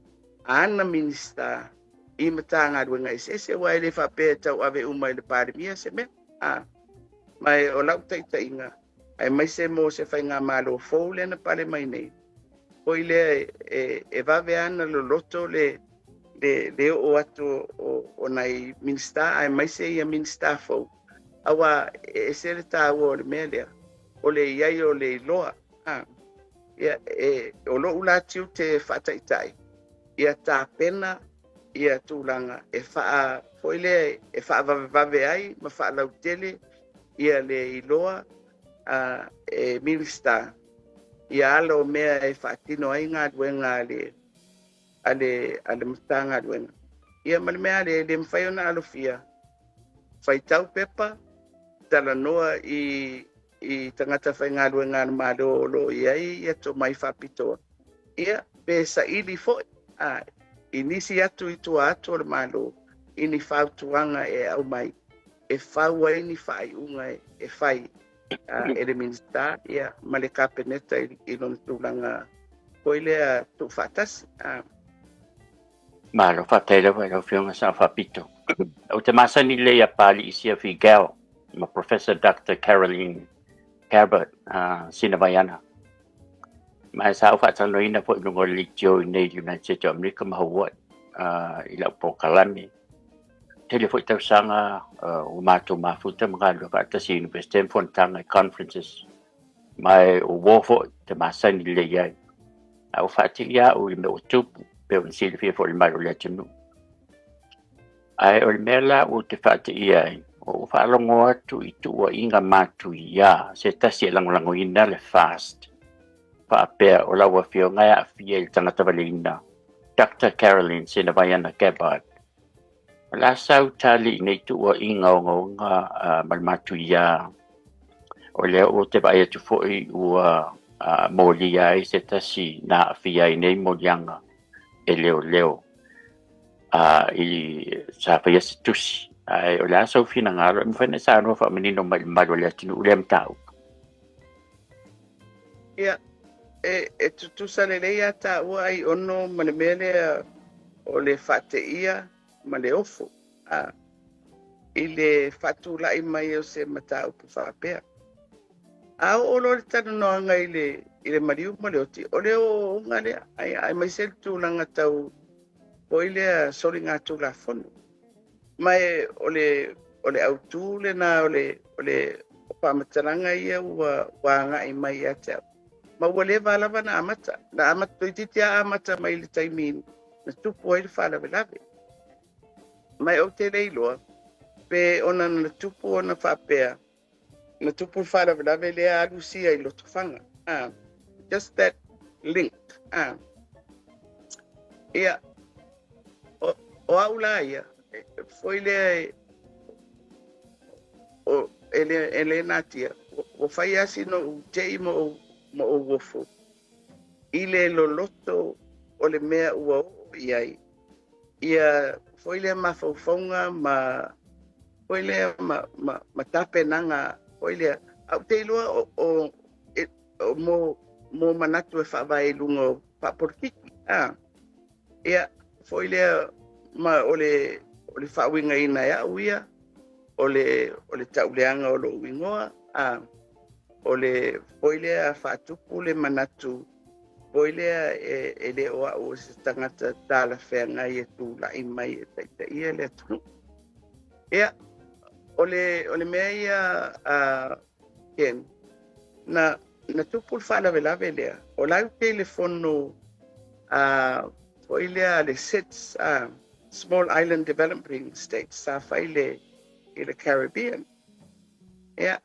ana minista i ngaduenga ese wa ile whapea tau ave uma i le palemia se me mai o lau taitainga ai mai se mo se whai ngā malo fōu le na pale mai nei o ile e vave ana lo loto le o atu o nai minsta ai mai se ia minsta fo awa e se le ta o le melia o le iai o le loa ia o lo ula tiu te fataitai ia ta pena ia tulanga e fa foile e fa vave ai ma fa lau tele ia le iloa e minsta ia alo mea e fatino ai ngā duenga ale mtanga duenga ia malmea le mfai ona alofia fai tau pepa tala noa i tangata fai ngā duenga malo lo ia to mai whapitoa ia pe sa ili fo inisi atu i tua atu le malo ini whautuanga e au mai e whaua ini whai unga e whai ele minsta ia male kapeneta i lona tūlanga koile a tu fatas Malo whataira wai rau whionga sa whapito. O te masani lea pali isia whigao, ma Professor Dr. Caroline Herbert, Sinavaiana. Ma sa whatano ina po inungo litio i nei United States of America mahawat, i lau Pokalami. Tele fo tau sanga o mātou mafuta mga luka atasi University of Fontanga conferences. Mai o wofo te masani lea ai. Au whatia o i me o tupu. Pe un sili fia fo le mai o le tunu. Ai o le mela o te whate ia o whaalongo atu i tua inga mātu ia se tasi e langolango ina le fast. Whaapea o laua fio ngai a fia i tangata walina. Dr. Caroline Sinavaiana Gabbard. La sau tali nei tua inga o ngonga malmatu ia. O leo o te vai atu foi ua moli ai se tasi na fia i nei molianga. E leo i sa whaia se tusi ai o la sau fina ngaro e mwhene sa anua wha menino mai o lea tinu ulem tau ia e tutusa le leia ta ua ai ono ma le mele o le whate ia ma le ofo i le whatu lai mai o se mata upu whapea o lo le tanu noanga i le mariu ma le oti o le o unga le ai mai se tūlanga tau o i le sori ngā tūla fono mai o le au tūle na o le pamataranga ia ua ngai mai a te ma ua le valawa na amata toititia amata mai le taimi na tupu ai le whalawe lawe mai o te leiloa pe ona na tupu ona whapea na tupu whalawe lawe le alusia i loto whanga just that link ia o aula ia foi le o ele natia o fai asi no te mo o wofo ile lo loto o le mea ua o ia foi le mafaufonga foi le ma tape nanga foi le au te loa o mo manatu e whawai lungo paporkiki ia foi le ma ole whawinga ina ia uia ole tauleanga o lo wingoa ole foi le a whatupu le manatu foi le e le oa o se tangata tala whenga i e tu la i mai e taita ia le atu ia ole mea ia ken na tupu whala velave lea o lau telefono foi le le SIDS Small Island Developing States sa whai le i le Caribbean ia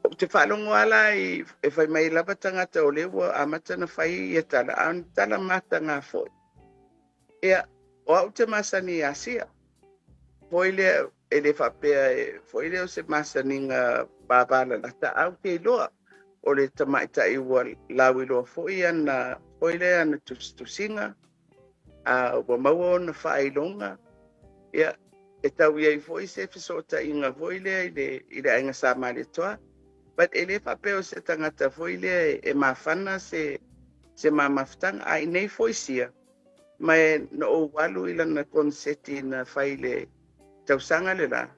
o te whalongo ala e whai mai lava tangata o lewa amata na whai i tala an tala mata ngā foi ia o au te masani asia foi le ele whapea foi le o se masani ngā babala lata au te loa o le tamaita i ua lawi loa foi ana foi le ana tusinga ua maua ona whailonga ia e tau iai foi se fisota inga foi le i le ainga sa mali toa but ele whapea o se tangata foi le e mawhana se mamawhtanga ai nei foi sia mai no o walu ila na konseti na whai le tausanga le la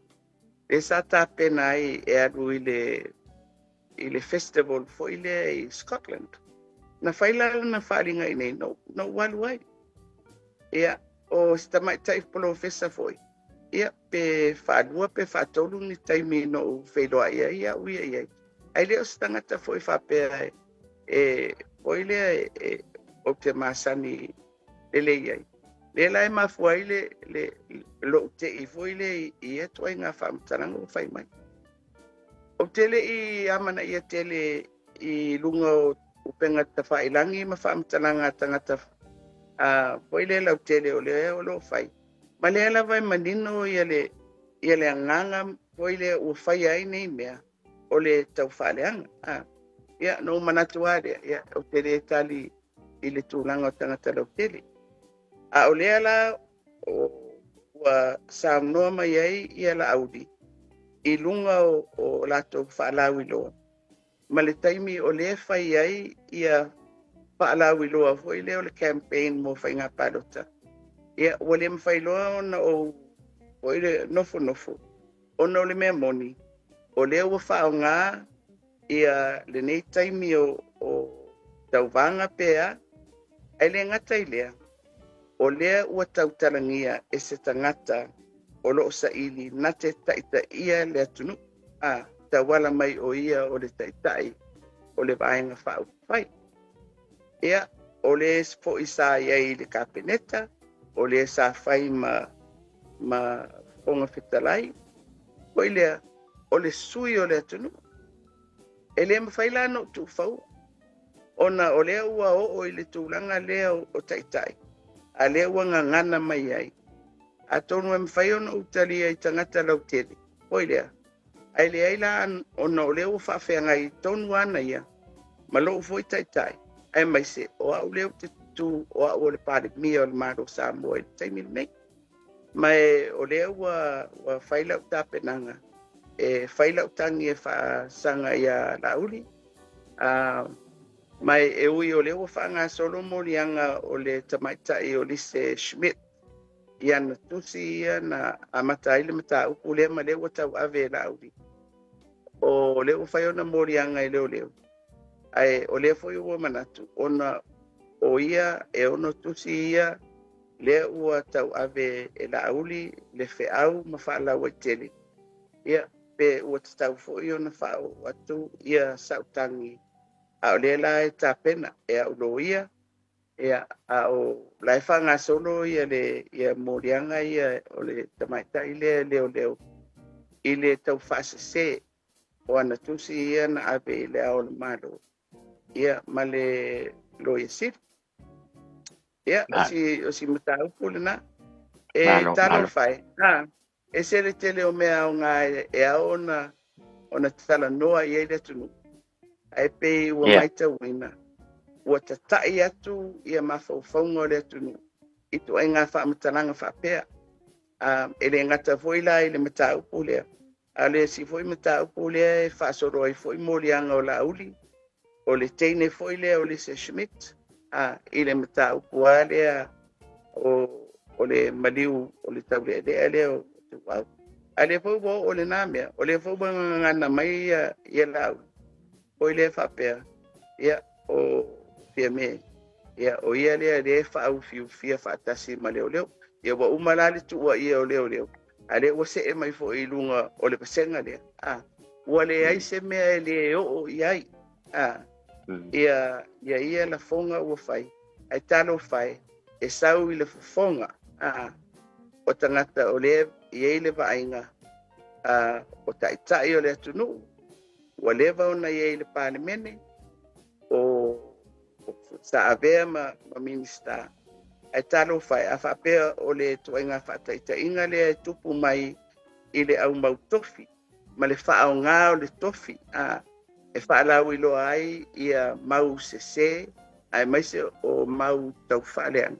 e sa ta pena ai e alu i le festival foi le i Scotland na whai la na wharinga i nei no walu ai ia o stamai tai polo festa foi ia pe whalua pe whatolu ni taimi no wheloa ia uia ia ai leo stangata foi whapea foi le o te masani le ia le lai mafuai le lo te i foi le i etua inga whamtaranga o whai mai o tele i amana ia tele i lunga o upenga ta whailangi ma whamtaranga tangata foi le lau tele o le o lo whai ma le ala vai manino ia le anganga foi le o whai ai nei mea o le tau whaleanga ia no manatu are ia o tele tali i le tūlanga o tangata lau tele o le ala o ua saunoa mai ai ia la audi i lunga o lato whaalawi loa ma le taimi o le whai ai ia whaalawi loa foi le o le campaign mo whai ngā palota ia ua le mwhai loa ona o foi le nofo ona o le mea moni o le ua whao ngā ia le nei taimi o tauvanga pea ai le ngata i lea o lea ua tautalangia e se tangata o loo saili na te taita ia le atunu tawala mai o ia o le taitai o le vaenga whau whai ia o le spo isa iai le kapeneta o le sa whai ma fonga fitalai o lea o le sui o le atunu e lea mawhaila no tu whau ona o lea ua o i le tūlanga lea o taitai a lea ua ngangana mai ai a tonu e mwhai ona utali ai tangata lau tele o lea ai lea ila ona o lea ua whawhenga i tonu ana ia ma loo foi taitai ai mai se o au lea te tu o au le pare mia o le maro sa moa i taimi nei mai o lea ua whaila u tapenanga e whaila u tangi e wha sanga ia lauri mai e ui o le ua whaanga solo morianga o le tamaitai o Lise Schmidt ia na tusi ia na amata ile mata uku le ma le ua tau ave lauri o le ua whaiona morianga i leo ai o le foi ua manatu ona o ia e ono tusi ia le ua tau ave e lauri le feau ma whaala wa tele ia pe ua tau foi ona whao atu ia sautangi a o le la e tapena e au lo ia a o lai whanga solo ia ia morianga ia o le tamaita i leo i le tau whaasese o ana tusi ia na abe i le ao le malo ia ma le lo ia siri Ia, o si mataupu lana. E Malo, talo malo. fai. E sele tele o mea o ngā e aona ona tala noa i eile tunu. Ai pe ua maita wina. Ua tatai atu ia mawhauwhaunga o le tunu. I tu ai ngā whamatalanga whapea. E le ngata voila i le mataupu lea. A le si foi mataupu lea e whaasoro ai foi molianga o la uli. O le teine foi lea o le se Schmidt. I le mataupu a lea o le maliu o le taule lea o te wau. A le fau o le nāmea. O le fau ngana mai ia la uli. O le whapea. Ia o fia me. Ia o ia lea le whaau fiu fia whaatasi ma leo leo. Ia wa umalale tu ua ia o leo leo. A le ua se e mai fo i lunga o le pasenga lea. Ua le ai se mea e le o iai. Ia la fonga ua fai. Ai talo fai. E sau i le fonga. O tangata o le iai le vainga. O taitai o le atunu. Ua leva ona iai le palemene. O sa avea ma minista. Ai talo fai a whapea o le tuainga whataitainga le tupu mai i le au mau tofi. Ma le whaao ngā o le tofi. E whaalau i loa ai ia mau sese. Ai maise o mau tau whaaleang.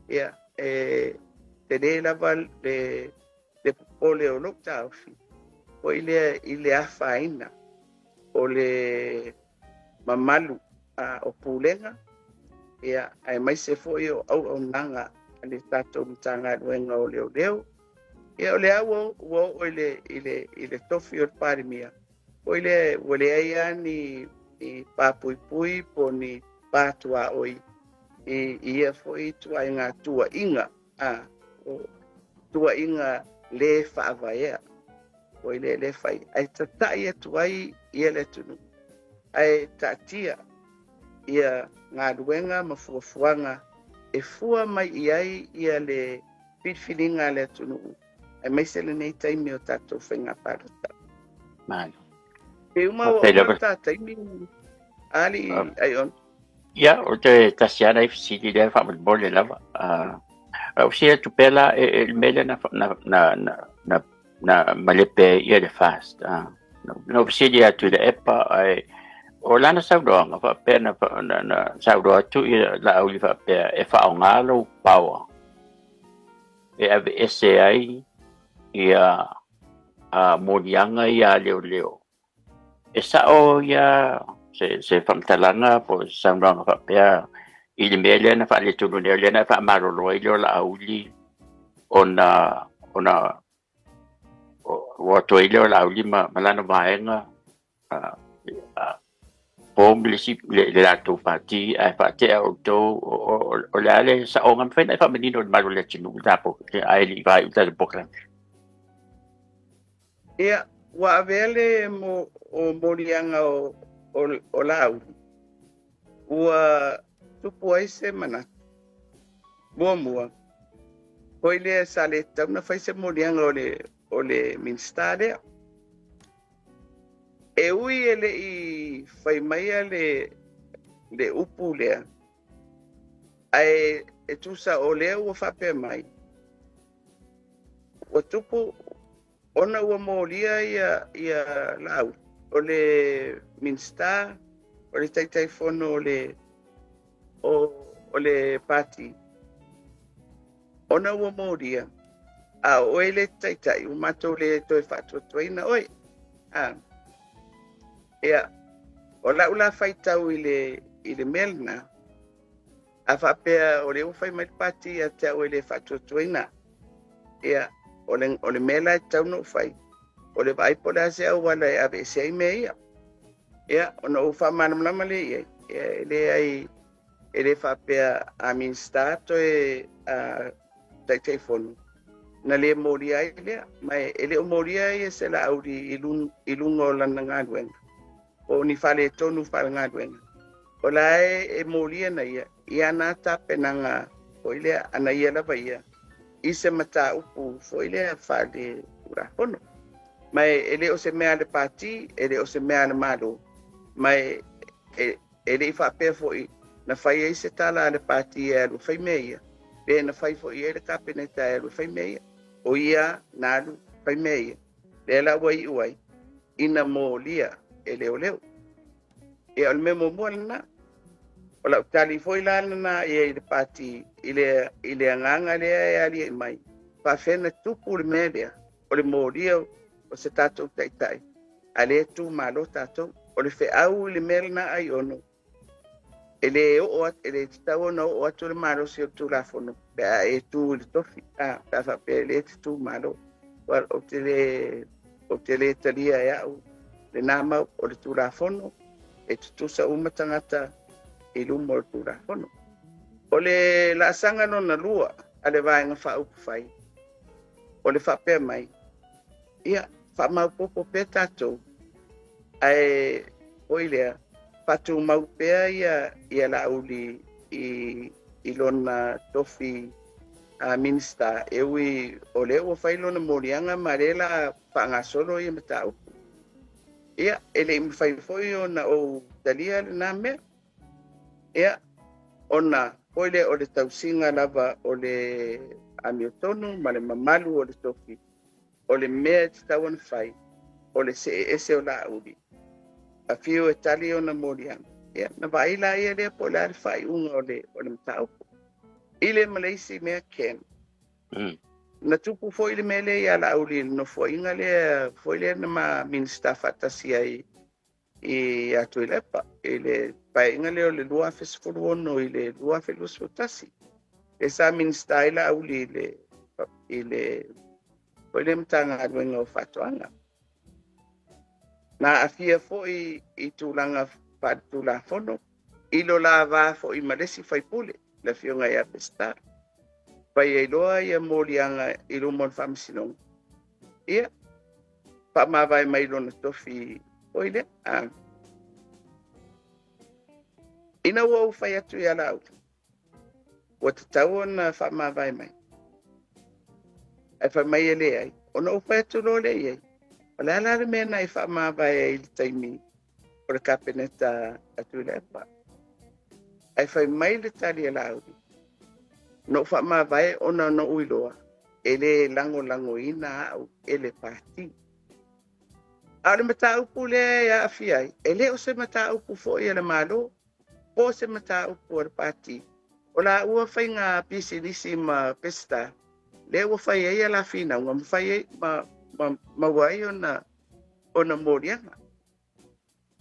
Ia, te le lava le popole o lok taufi. O i le awhaina. O le mamalu o pūlenga. Ia, ai mai se foi au nanga le tatou mtanga luenga o leo leo. Ia o le au o ile tofi o parimia. O ile aia ni papui pui po ni patua oi. Ia foi tua inga tua inga. Tua inga le whaavaea. O ile le fai. Ai tatai atuai ia le tunu. Ai tatia. Ia ngā ruenga ma fuafuanga e fua mai iai ia le pitfilinga le tunu. Ai mai se le nei taimi o tātou whainga pārata. Malo. Pe uma o tā taimi ali ai on. Ia, o te tasiana i fisiti le whaamabole lava. O sia tupela e mele na malepe ia le fast. No fisiti atu le epa ai o lana saudoanga fa pena na saudoa tu la auli fa pe e fa ngalo power e ave ese ai ia modianga ia leo e sa o ia se famtalanga po saudoanga fa pe i le mele na fa le tunu le na fa marolo i la auli ona o to i la auli malana vaenga Pomblesi le lato pati ai pati auto o le ale sa o ngam fena fa menino malu le tinu tapo ke ai li vai uta le pokla. Ia wa vele mo molianga o lau. Ua tupu ai se mana. Mua. Hoi le sa le tamna fai se molianga o le minstare. E ui ele i whai maia le upu lea. Ai e tusa o lea ua whape mai. Ua tupu ona ua mōlia ia lau. O le minsta, o le taitai fono o le pati. Ona ua mōlia. O ele taitai, umatou le toi whatua tuaina. Oi, Ia, o la ula fai tau i le melna, a whapea o le ufai mai pati a te au i le whatuatuina. Ia, o le mela e tau no fai. O le vaipole se au wala e ave se ai mea ia. Ia, o na ufa manamlama le ia. Ia, e le whapea a minstato e a taitai fonu. Na le moria i lea, mai e le o moria i se la auri i lunga o lana ngā duenga. O ni fale tonu fale ngā duenga. O la e moria na ia, ia nā tape na ngā, o ile ana ia lava ia, i se mata upu, o ile fale ura hono. Mai ele o se mea le pati, ele o se mea le malo. Mai ele i whapea fo i, na fai ai se tala le pati e alu fai meia. Le na fai fo i le kapeneta e alu fai meia. O ia na alu fai meia. Le la wai uai. Ina mo lia e leo leo. E al memo mua na. O la utali foi la na e le pati ile anganga le e ali e mai. Pa fena tupu le media. O le mo lia o se tatou taitai. Ale tu malo tatou. O le fe au le mele na ai ono. Ele o ele tau no o atu le malo si o tu la fono. Bea e tu le tofi. Ta fa pe le tu malo. O te le talia e au. Le nama o le tu la fono. E tu sa umatangata i lumo o le tu la fono. O le la sanga no na lua. Ale vai nga fa upu fai. O le fa pe mai. Ia, fa mau popo pe tatou. Ai, oilea. Patu mau pea ia la uli i lona tofi minista ewi o leo fai lona morianga marela whangasolo i matau. Ia, ele mi fai foi ona o dalia le na mea. Ia, ona oile o le tausinga lava o le amiotonu ma le mamalu o le tofi. O le mea te tawan fai. O le se ese o la uli. A fio e tali o na morianga. Ia, na vaila ia lea po la fai unga o le matau. Ile Malaysia mea ken. Na tupu foi le mele ia la uli no foi inga le foi le na minista fatasia i atu ilepa. Ile pai inga le o le lua fesfulu ono ile lua felus fotasi. Esa minista ila uli ile foi le mtanga aduenga o fatoanga. Na afia foi i tulanga patula fono ilo la va foi malesi fai pule la fionga ia pesta pai e loa ia molianga i lumon famsilong ia pa ma vai mai lona tofi oile ina wo fai atu ia lau o te tau na fa ma vai mai ai fa mai ele ai ona o fai atu lo le ai Ola la me na ifa ma vai ai taimi por kapeneta atu lepa. Ai fai mai le tali laudi. No fa ma vai ona no uiloa. Ele lango ina au ele parti. Ale mata upu le ya afiai. Ele o se mata upu fo ia le malo. Po se mata upu le parti. Ola ua fai nga pisilisi ma pesta. Le ua fai ia la fina. Ua fai ma wai ona morianga.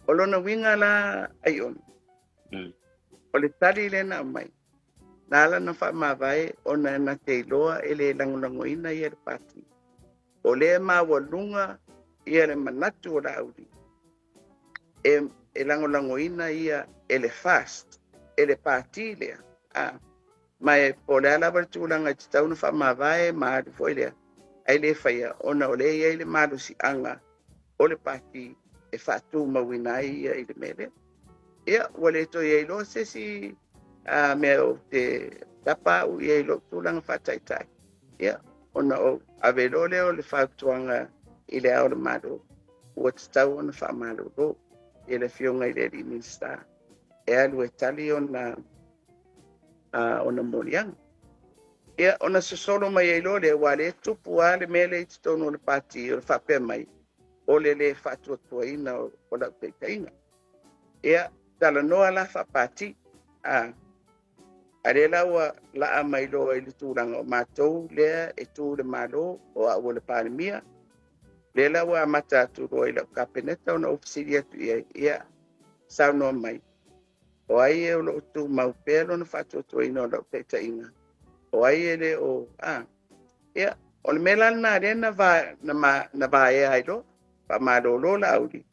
O lona winga la ai ona. O le tali le na mai. Nala na wha mawai ona na te iloa ele langolango ina i ele pati. O le mawalunga i ele manatu o la auri. E langolango ina ia ele fast. Ele pati lea. Mai po le ala bartulanga titau na wha mawai maari fo ilea. Ai le whaia ona o le ia ile maru si anga o le pati e whatu mawinai ia ile mele. Ia, wale to ia ilo se si mea o te tapa u ia ilo tulanga whataitai. Ia, ona o avelo leo le whautuanga ile au le maru. Ua te tau ona wha maru ro. Ia le fionga ile li minsta. E alu e tali ona morianga. Ia, ona se solo mai ilo le wale tupu a le mele i tonu le pati o le whape mai. O le whatua tuaina o la peitainga. Ia, tala noa la whapati. Are laua la a mai loa i le tūranga o mātou lea e tū le malo o a ua le pālemia. Le laua a mata atu roa i la kapeneta o na ofisiri atu ia sau noa mai. O ai e o lo tu mau pēlo na whatua tuaina o la peitainga. O ai e le o ia o le mela na rena na va e ai lo pa malo la auri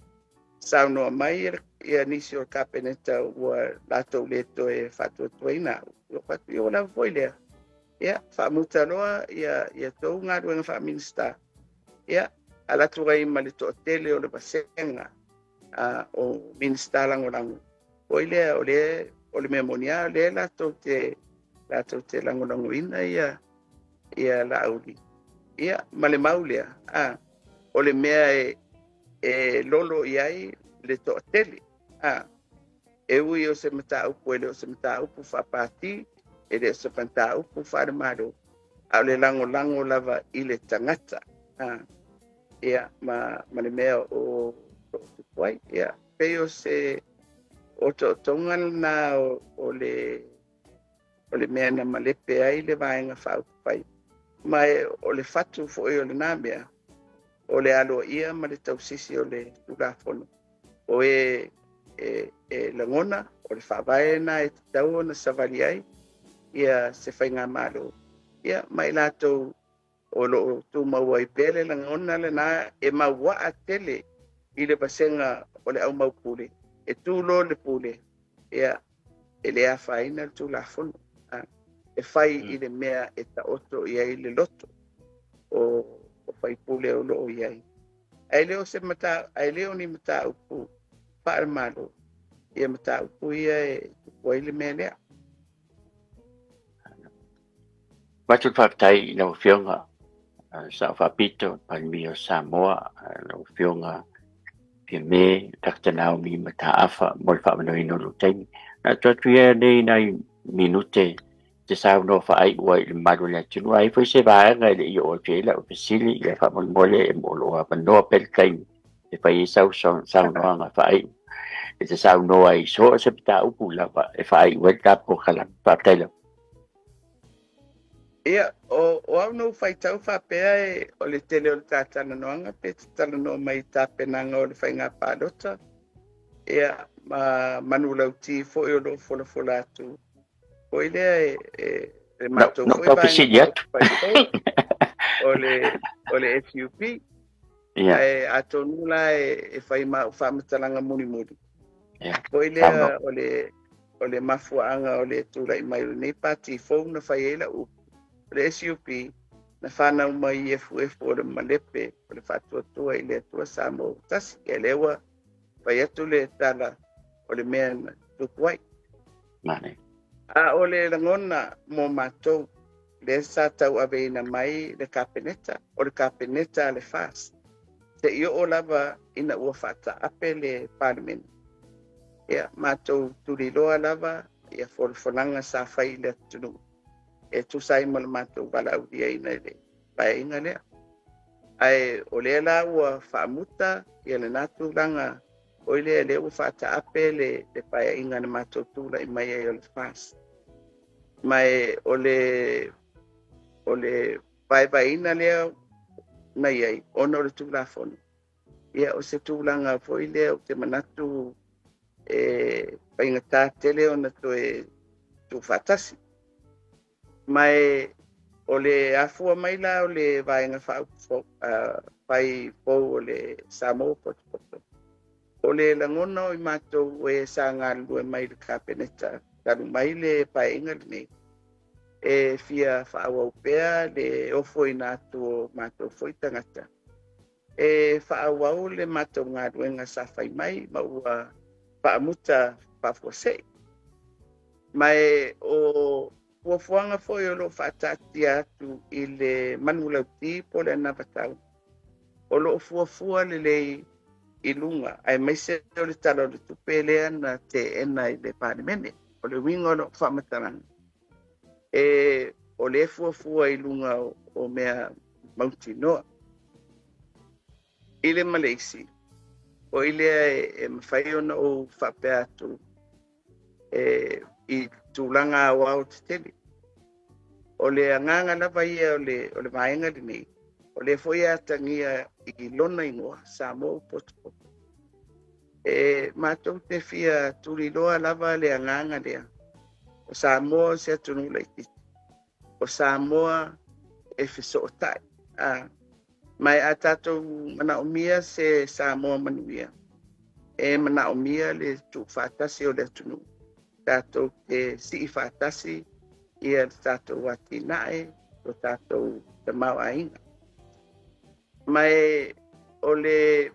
sau no mai ia nisi o kapeneta ua latou leto e fatua tuaina o patu o la foilea ia fa muta loa ia tou ngā ruenga fa minista ia ala tuai ma le to'atele o le pasenga o minista langolango foilea o le memonia le latou te langolangoina ia la auri ia ma le maulea o le mea e lolo iai le to'atele e ui o se mata upu ele o se mata upu whapati ele o se mata upu wharemaro au le lango lava i le tangata ia ma le mea o tupuai ia pe o se o to tonga na o le mea na malepe ai le vaenga whautupai mai o le fatu fo o le nāmea o le alo ia ma le tausisi o le tulafono o e langona o le whawae na e tau na savali ai ia se whainga malo ia mai latou o lo tu mau ai pele langona le na e maua a tele i le pasenga o le au mau pule e tu lo le pule ia e le a whaina le tulafono e whai i le mea e ta oto i ai le loto o whai pule o lo i ai ai leo se mata ai leo ni mata upu par malo ia mata upu ia e wai le mea lea Watu whaptai na whionga sa whapito palmi o Samoa na whionga pia me taktanao mi mata afa mo whamano ino luteng na tuatuia nei nai minute te sao no whaai ua i le maru le tunu ai fwoi se vaenga i le i o tela o pesili i le whamon mole e molo a panoa pelkain e whai i sao noanga whaai e te sao noa i so se pita upu lava e whaai ua tapo kalang whaptaila. ia o au no fai tau whapea e o le tele o le tātana noanga pe te tala no mai tāpenanga o le whainga pādota ia ma manu lau ti fo i o lo fola atu o i lea e matou No fo i tau vaenga pesili atu. o le FUP ai atonu la e fai ma whamatalanga muni o i lea o le mafuaanga o le tula i mai nei pati fo na fai eila upu le SUP na whanau mai efu o le malepe o le whatuatua i le atua Samoa tasi e lewa pai atu le tala o le mea na tupuai. Mane. A o le langona mo matou le sa tau aveina mai le kapeneta o le kapeneta le fast. Te io o lava ina ua whata ape le parliament. Ia matou turiloa lava ia folanga sa whai le tunu. E tu sai mo le matou walau dia ina le painga lea. Ai o le la ua whaamuta ia le natu langa o le ua whata ape le painga na matou tula i mai ai o le fast. Mai o le paina lea mai ai ona o le tulafono. Ia o se tūlanga foi lea o te manatu painga tā tele ona toe tu whatasi. Mai o le afua mai la o le vaenga pai pou o le Samoa Potopoto. O le langona o i mātou e sa ngā lue mai le kapeneta. Karu mai le painga le nei. E fia whaawau pea le ofo i nātu o mātou foi tangata. E whaawau le mātou ngā ruenga sa whai mai maua whaamuta whaafuasei. Mai o fuafuanga foi o lo whaatati atu i le manulauti po le navatau. O lo fuafua le lei i lunga. Ai mai se o le talo le tupelea na te ena i le parimene. O le winga o lo whaamataranga. E o le fuafua i lunga o mea Mauti Noa. I le Malaysi. O i le e mawhai ona o whapea atu i tūlanga o au te tele. O le anganga lava ia o le maenga di nei. O le foi atangia i lona ingoa, Samoa Potopoto. E mātou te fia tūriloa lava le anganga lea. O Samoa se atunu leititi. O Samoa e whisootai. Mai a tātou mana omia se Samoa manuia. E mana omia le tu whātasi o le atunu. Tātou te si whātasi ia tātou wati nae o tātou te mau ainga. Mai o le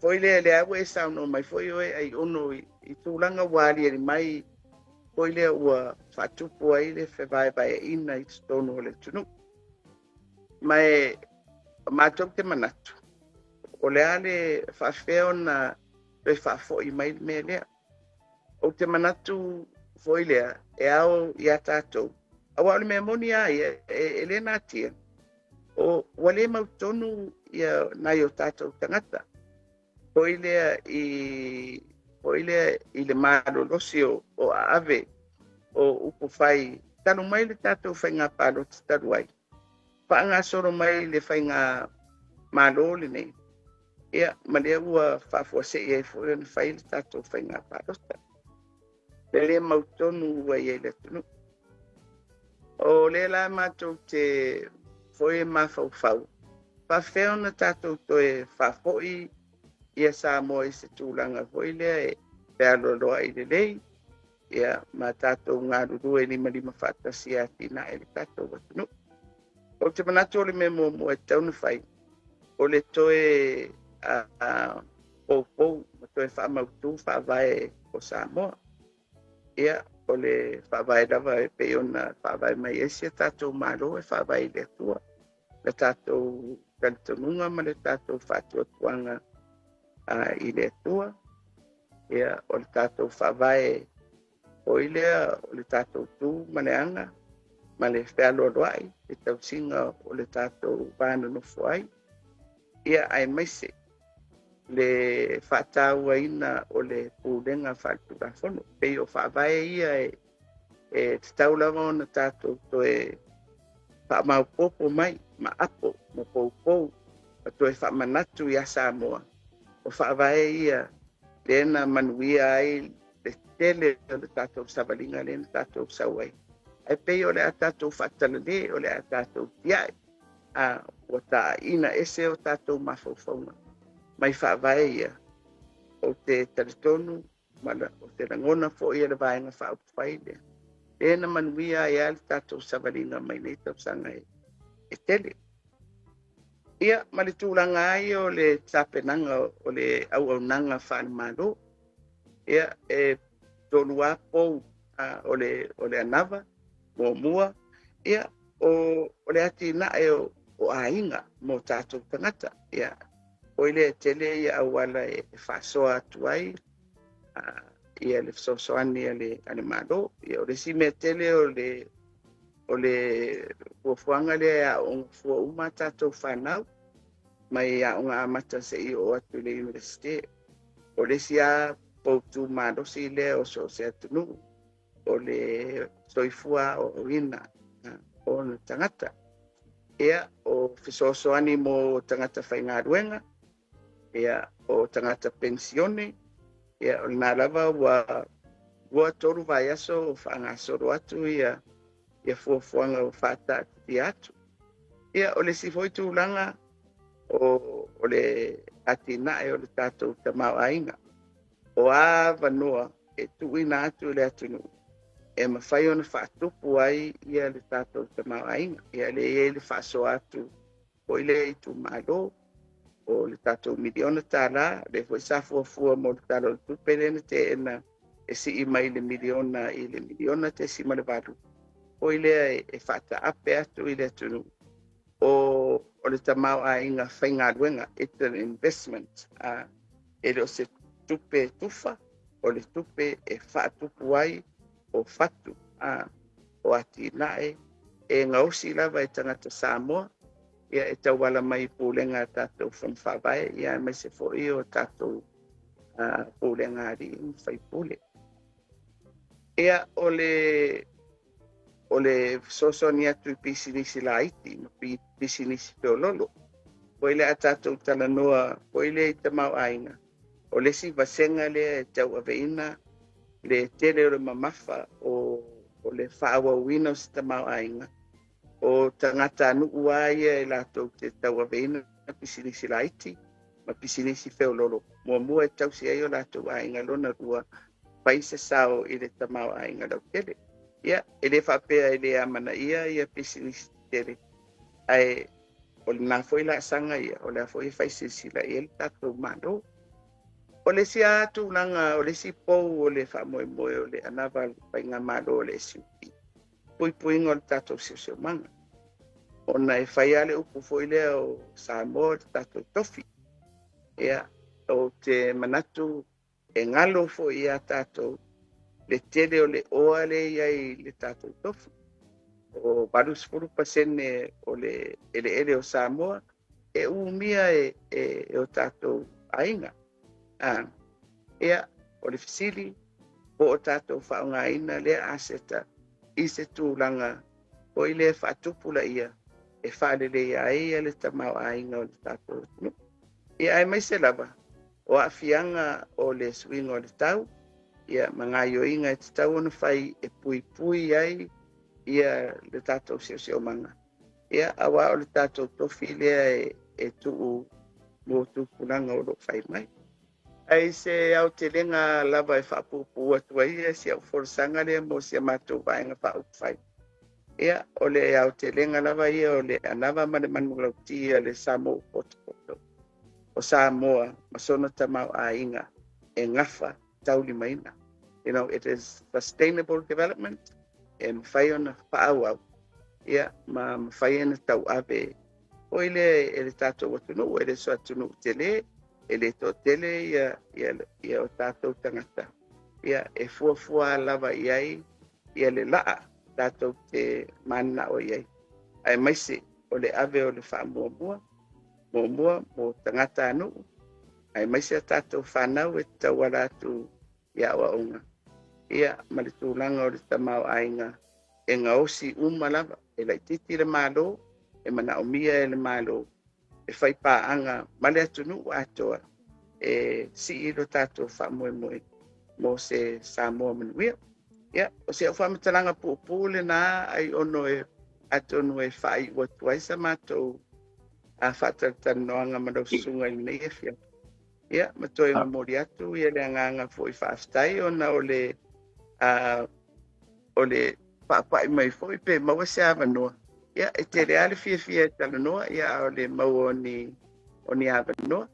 foi le awe e sauno mai foi oe ai ono i tūlanga wāri eri mai foi le ua whatupu ai le whewai ina i stono o le tunu. Mai mātou te manatu. O le ale whawheo na le whafo i mai me lea. o te manatu foi lea e ao ia tātou. Awa ole me moni ai e le natia. O wale mautonu ia nai o tātou tangata. Foi lea i le malolosi o ave o upu fai. Tanu mai le tātou fai ngā palo te taru ai. Pa ngā soro mai le fai ngā malole nei. Ia, ma lea ua whafua se i e fwoi ni fai le tātou fai ngā palo te taru. Le le mautonu ua i e le tunu. O le la mātou te foi mafau. Pa feo na tātou to e whafoi ia sa mo i se tūlanga foi lea e pēa loloa i le lei. Ia ma tātou ngā ruru e lima whātasi a tina e le tātou watunu. O te manatu o le me mo e taunu whai. O le toe pou, ma toe whamautu whawai o Samoa. Ia, o le whawai lava e peona whawai mai esi tātou malo e whawai le tua. Le tātou kalitonunga ma le tātou whātua tuanga i le tua. Ia, o le tātou whawai o ilea o le tātou tū ma le anga, ma le whealoaloai, le tausinga o le tātou vāna no fuai. Ia ai maise, le whātaua ina o le pūlenga whātura whono. Pei o whawai ia e te taulawa o na tātou to e whamaupopo mai, ma apo, ma poupou, ma to e whamanatu i a Samoa. O whawai ia, le ena manuia ai, le tele o le tātou savalinga le na tātou sauai. Ai pei o le a tātou whatalale, o le a tātou tiai. O tā ina ese o tātou mawhauwhaunga. Mai whaavai ia. O te taritonu, o te rangona fo ia le vaenga whaupwhai lea. Le na manuia ai le tātou savalinga mai nei tau sanga e tele. Ia, ma le tūlanga ai o le tāpenanga o le auaunanga whanamalo. Ia e tonu a pou o le anava, mua. Ia o le ati na e o ainga mo tātou tangata. Ia o ile tele ia awala e whasoa atu ai. Ia le whasoani ale malo. Ia o le si me tele o le fuafuanga le a o fua uma tātou whanau. Mai a unga amata se i o atu le universite. O le si a poutu madosi le o so se atunu o le soifua o ina o na tangata. Ia o fisosoani mo tangata whaingaruenga, ia o tangata pensione, ia o nā lava ua toru vai aso o whaangasoro atu ia fuafuanga o whata ati atu. Ia o le sifoitu langa o le ati nae o le tātou tamau ainga. O a vanua e tuina atu le atunu. E mawhai ona whaatupu ai ia le tātou tamau ainga. Ia le whaaso atu o ile i tu malo o le tātou miliona tāla. Le fwoi sa fuafua mo le tālo le tupelene te ena e si i mai le miliona te si ma le valu. O ile e whaata ape atu i le atunu. O le tamau ainga whainga luenga. It's an investment. E le o se tupe tufa, o le tupe e whaatupu ai o whatu o ati nae e ngausi lava e tangata Samoa ia e tauala mai pūlenga tātou whanwhawai ia mai se fōi o tātou pūlenga ari whai pūle. Ia o le sosoni atu i pisinisi la iti, pisinisi peololo. Poile a tātou talanoa, poile i tamau ainga. O le si vasenga le tau aveina, le tele o le mamafa o le whaawa uina o si tamau ainga. O tangata anu uaia e lātou te tau aveina na pisinisi la iti, ma pisinisi feololo. Mua e tau si ai o lātou ainga lona rua paise sao i le tamau ainga lau tele. Ia, e le whapea e le amana ia pisinisi tele. Ai, o le nafo i la sanga ia, o le afo i whaisisi la ia le tātou mano. O le si atu langa, o le si pou o le whamoemoe o le anawa painga malo o le siupi. Puipuinga o le tātou siu manga. O na e whai ale upu foi lea o Samoa le tātou tofi. Ia, o te manatu e ngalo foi ia tātou le tele o le oa le iai le tātou tofu. O 40% o le ele o Samoa e umia e o tātou ainga. Ea o le fisili o tātou whaungaina le aseta i se tūlanga o i le whaatupula ia e whaalele ia ia le tamau ainga o le tātou tunu. Ia ai mai se lava o awhianga o le swinga o le tau ia mga ioinga e te tau ona whai e pui pui ai ia le tātou seo manga. Ia awa o le tātou tofi lea e tuu mo tūpunanga o lo whai mai. Ai se au te lenga lava e whapupu atua ia si au forsanga lea mo si amatou vaenga whai. Ia o le au te lenga lava ia o le anava mane manulau tia le Samoa Potopoto. O Samoa masona tamau a inga e ngafa tauli maina. You know, it is sustainable development e mwhai ona whaau. Ia ma mwhai ana tau awe o ile e le tātou atunu e le so atunu tele e le to tele ia o tātou tangata. Ia e fuafua lava iai ia le laa tātou te mana o iai. Ai maise o le ave o le wha mua mo tangata anu. Ai maise a tātou whanau e tau alatu ia wa unga. Ia ma le tūlanga o le tamau ainga e ngā osi lava e lai titi le malo e mana o mia e le malo e whai pāanga ma le atunu atoa e si i lo tātou whamoe mo se Samoa manuia. Ia, o se au whamatalanga pūpūle nā ai ono e atonu e whai ua tuaisa mātou a whatatanoanga marau sunga i nei e whia. Ia, matoi ngā mori atu ia le anganga fwoi whaaftai ona o le whaapai mai fwoi pe maua se awanoa. Ia, e te reale fia e talanoa ia o le mau o ni awanoa.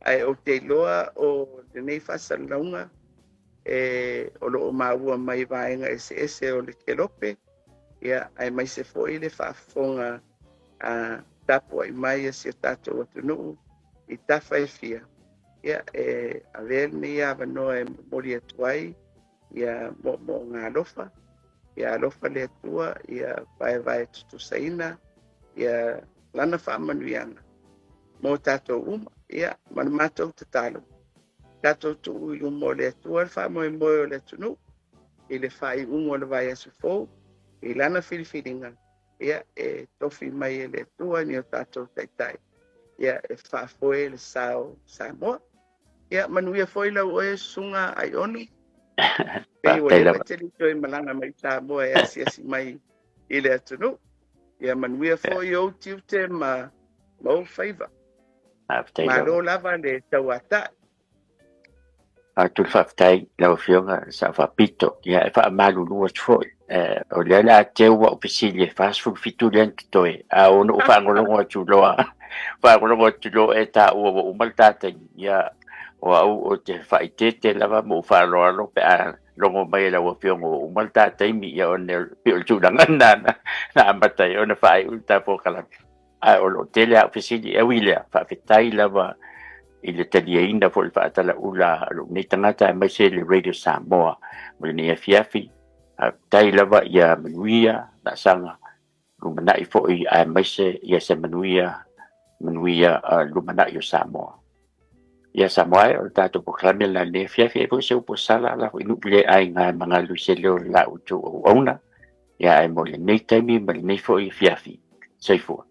Ai o te loa o le nei whasalaunga o lo o maua mai vaenga ese o le kelope. Ia, ai mai se fwoi le whaafonga tapu ai mai si o tātou atunuu i tawha e fia. Ia, a ver ni awanoa e mori atuai ia mo ngā lofa. Ia lofa le atua, ia vai tutu saina, ia lana whaamanuianga. Mo tātou uma, ia mana mātou te talo. Tātou tu ui umo le atua, whaamoe moe o le atunu, i le whai umo le vai asu fōu, i lana whiriwhiringa. Ia e tofi mai e le atua ni o tātou taitai. Ia e whaafoe le sao Samoa. Ia manuia foi lau oe sunga ai onu. Pei o le materi toi malanga mai Samoa e asi mai i le atunu. Ia manuia foi o tiu te ma o whaiva. Ma lo lava le tau ata. Tu whaftai lau whionga sa whapito. Ia e wha malu lua tfoi. O le ala te ua o pisili e whasfu fitu lean ki toi. A ono o whangolongo atu loa. Whangolongo atu loa e ta ua o umaltata. Ia o au o te whaitete lava mo whaaloalo pe a longo mai lau a whionga o umaltata imi ia o ne pio tūranga na amatai o na whai ulta po kalami. A o lo tele a pisili e wilea whawhetai lava i le taliaina fo le whaatala ula alo nei tangata mai se le Radio Samoa mo le nea fiafi a tai lava ia manuia na sanga lumanai fo i a mai se ia se manuia lumanai o Samoa ia Samoa o tato po klame la nea fiafi e fo se upo sala la fo inu le ai ngā mga luisele o la utu o auna ia ai mo le nei taimi mo le nei fo i fiafi saifua